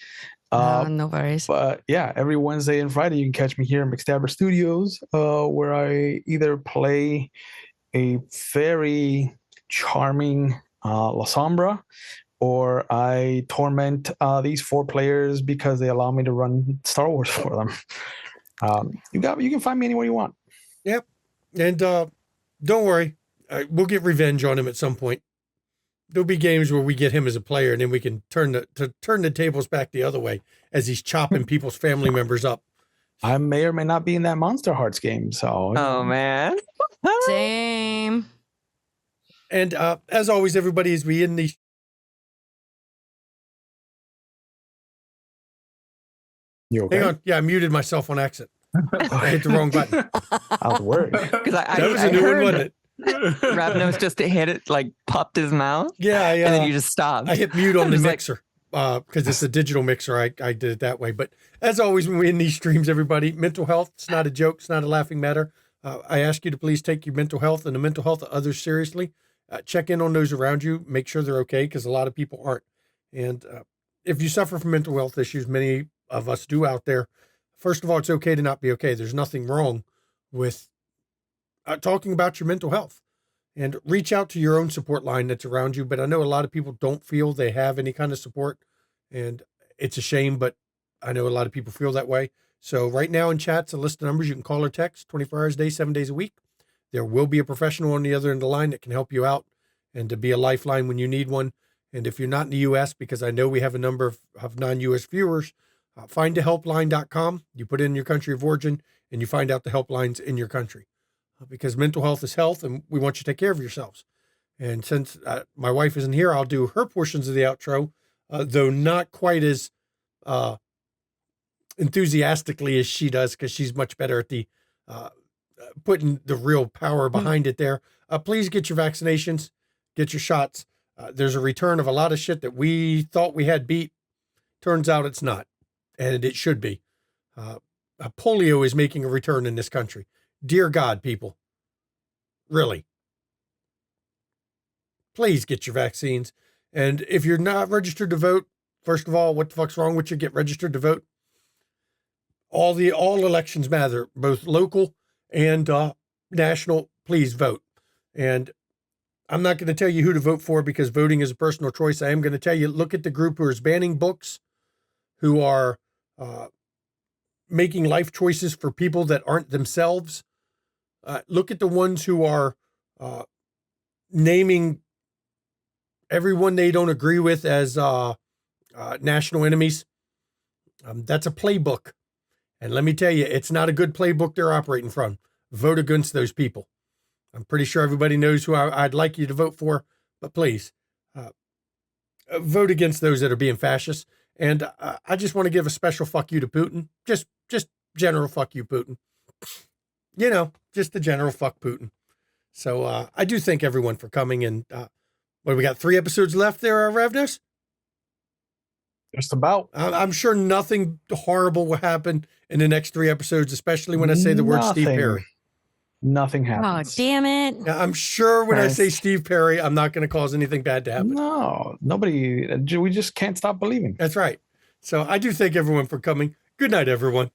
No worries. But yeah, every Wednesday and Friday you can catch me here at McStabber Studios, where I either play a very charming La Sombra, or I torment these 4 players because they allow me to run Star Wars for them. You can find me anywhere you want. Yep. And don't worry, we'll get revenge on him at some point. there'll be games where we get him as a player, and then we can turn the tables back the other way as he's chopping people's family members up. I may or may not be in that Monster Hearts game. So, Oh man. Same. And as always, everybody, as we end these. You okay? Hang on. Yeah, I muted myself on accident. I hit the wrong button. I was worried. Because That was a new one, wasn't it? Ravnos just hit it, like popped his mouth, Yeah, and then you just stopped. I hit mute on the It was like- mixer because it's a digital mixer. I did it that way. But as always, when we end these streams, everybody, mental health, it's not a joke. It's not a laughing matter. I ask you to please take your mental health and the mental health of others seriously. Check in on those around you. Make sure they're okay because a lot of people aren't. And if you suffer from mental health issues, many of us do out there, first of all, it's okay to not be okay. There's nothing wrong with talking about your mental health. And reach out to your own support line that's around you. But I know a lot of people don't feel they have any kind of support. And it's a shame, but I know a lot of people feel that way. So right now in chat's a list of numbers you can call or text 24 hours a day, 7 days a week. There will be a professional on the other end of the line that can help you out and to be a lifeline when you need one. And if you're not in the U.S., because I know we have a number of non-U.S. viewers, find thehelpline.com. You put in your country of origin and you find out the helplines in your country. Because mental health is health and we want you to take care of yourselves. And since my wife isn't here, I'll do her portions of the outro, though not quite as enthusiastically as she does, because she's much better at the putting the real power behind it there. Please get your vaccinations, get your shots. There's a return of a lot of shit that we thought we had beat. Turns out it's not, and it should be. Polio is making a return in this country. Dear God, people, really, please get your vaccines. And if you're not registered to vote, first of all, what the fuck's wrong with you? Get registered to vote. All elections matter, both local and national. Please vote. And I'm not going to tell you who to vote for because voting is a personal choice. I am going to tell you, look at the group who is banning books, who are making life choices for people that aren't themselves. Look at the ones who are naming everyone they don't agree with as national enemies. That's a playbook. And let me tell you, it's not a good playbook they're operating from. Vote against those people. I'm pretty sure everybody knows who I'd like you to vote for, but please vote against those that are being fascists. And I just want to give a special fuck you to Putin. Just general fuck you, Putin. You know, just the general fuck Putin. So I do thank everyone for coming. And we got 3 episodes left there, Ravnos? Just about. I'm sure nothing horrible will happen in the next 3 episodes, especially when I say the word Steve Perry. Nothing Oh, happens. damn it. Now, I'm sure when I say Steve Perry, I'm not going to cause anything bad to happen. No, nobody. We just can't stop believing. That's right. So I do thank everyone for coming. Good night, everyone.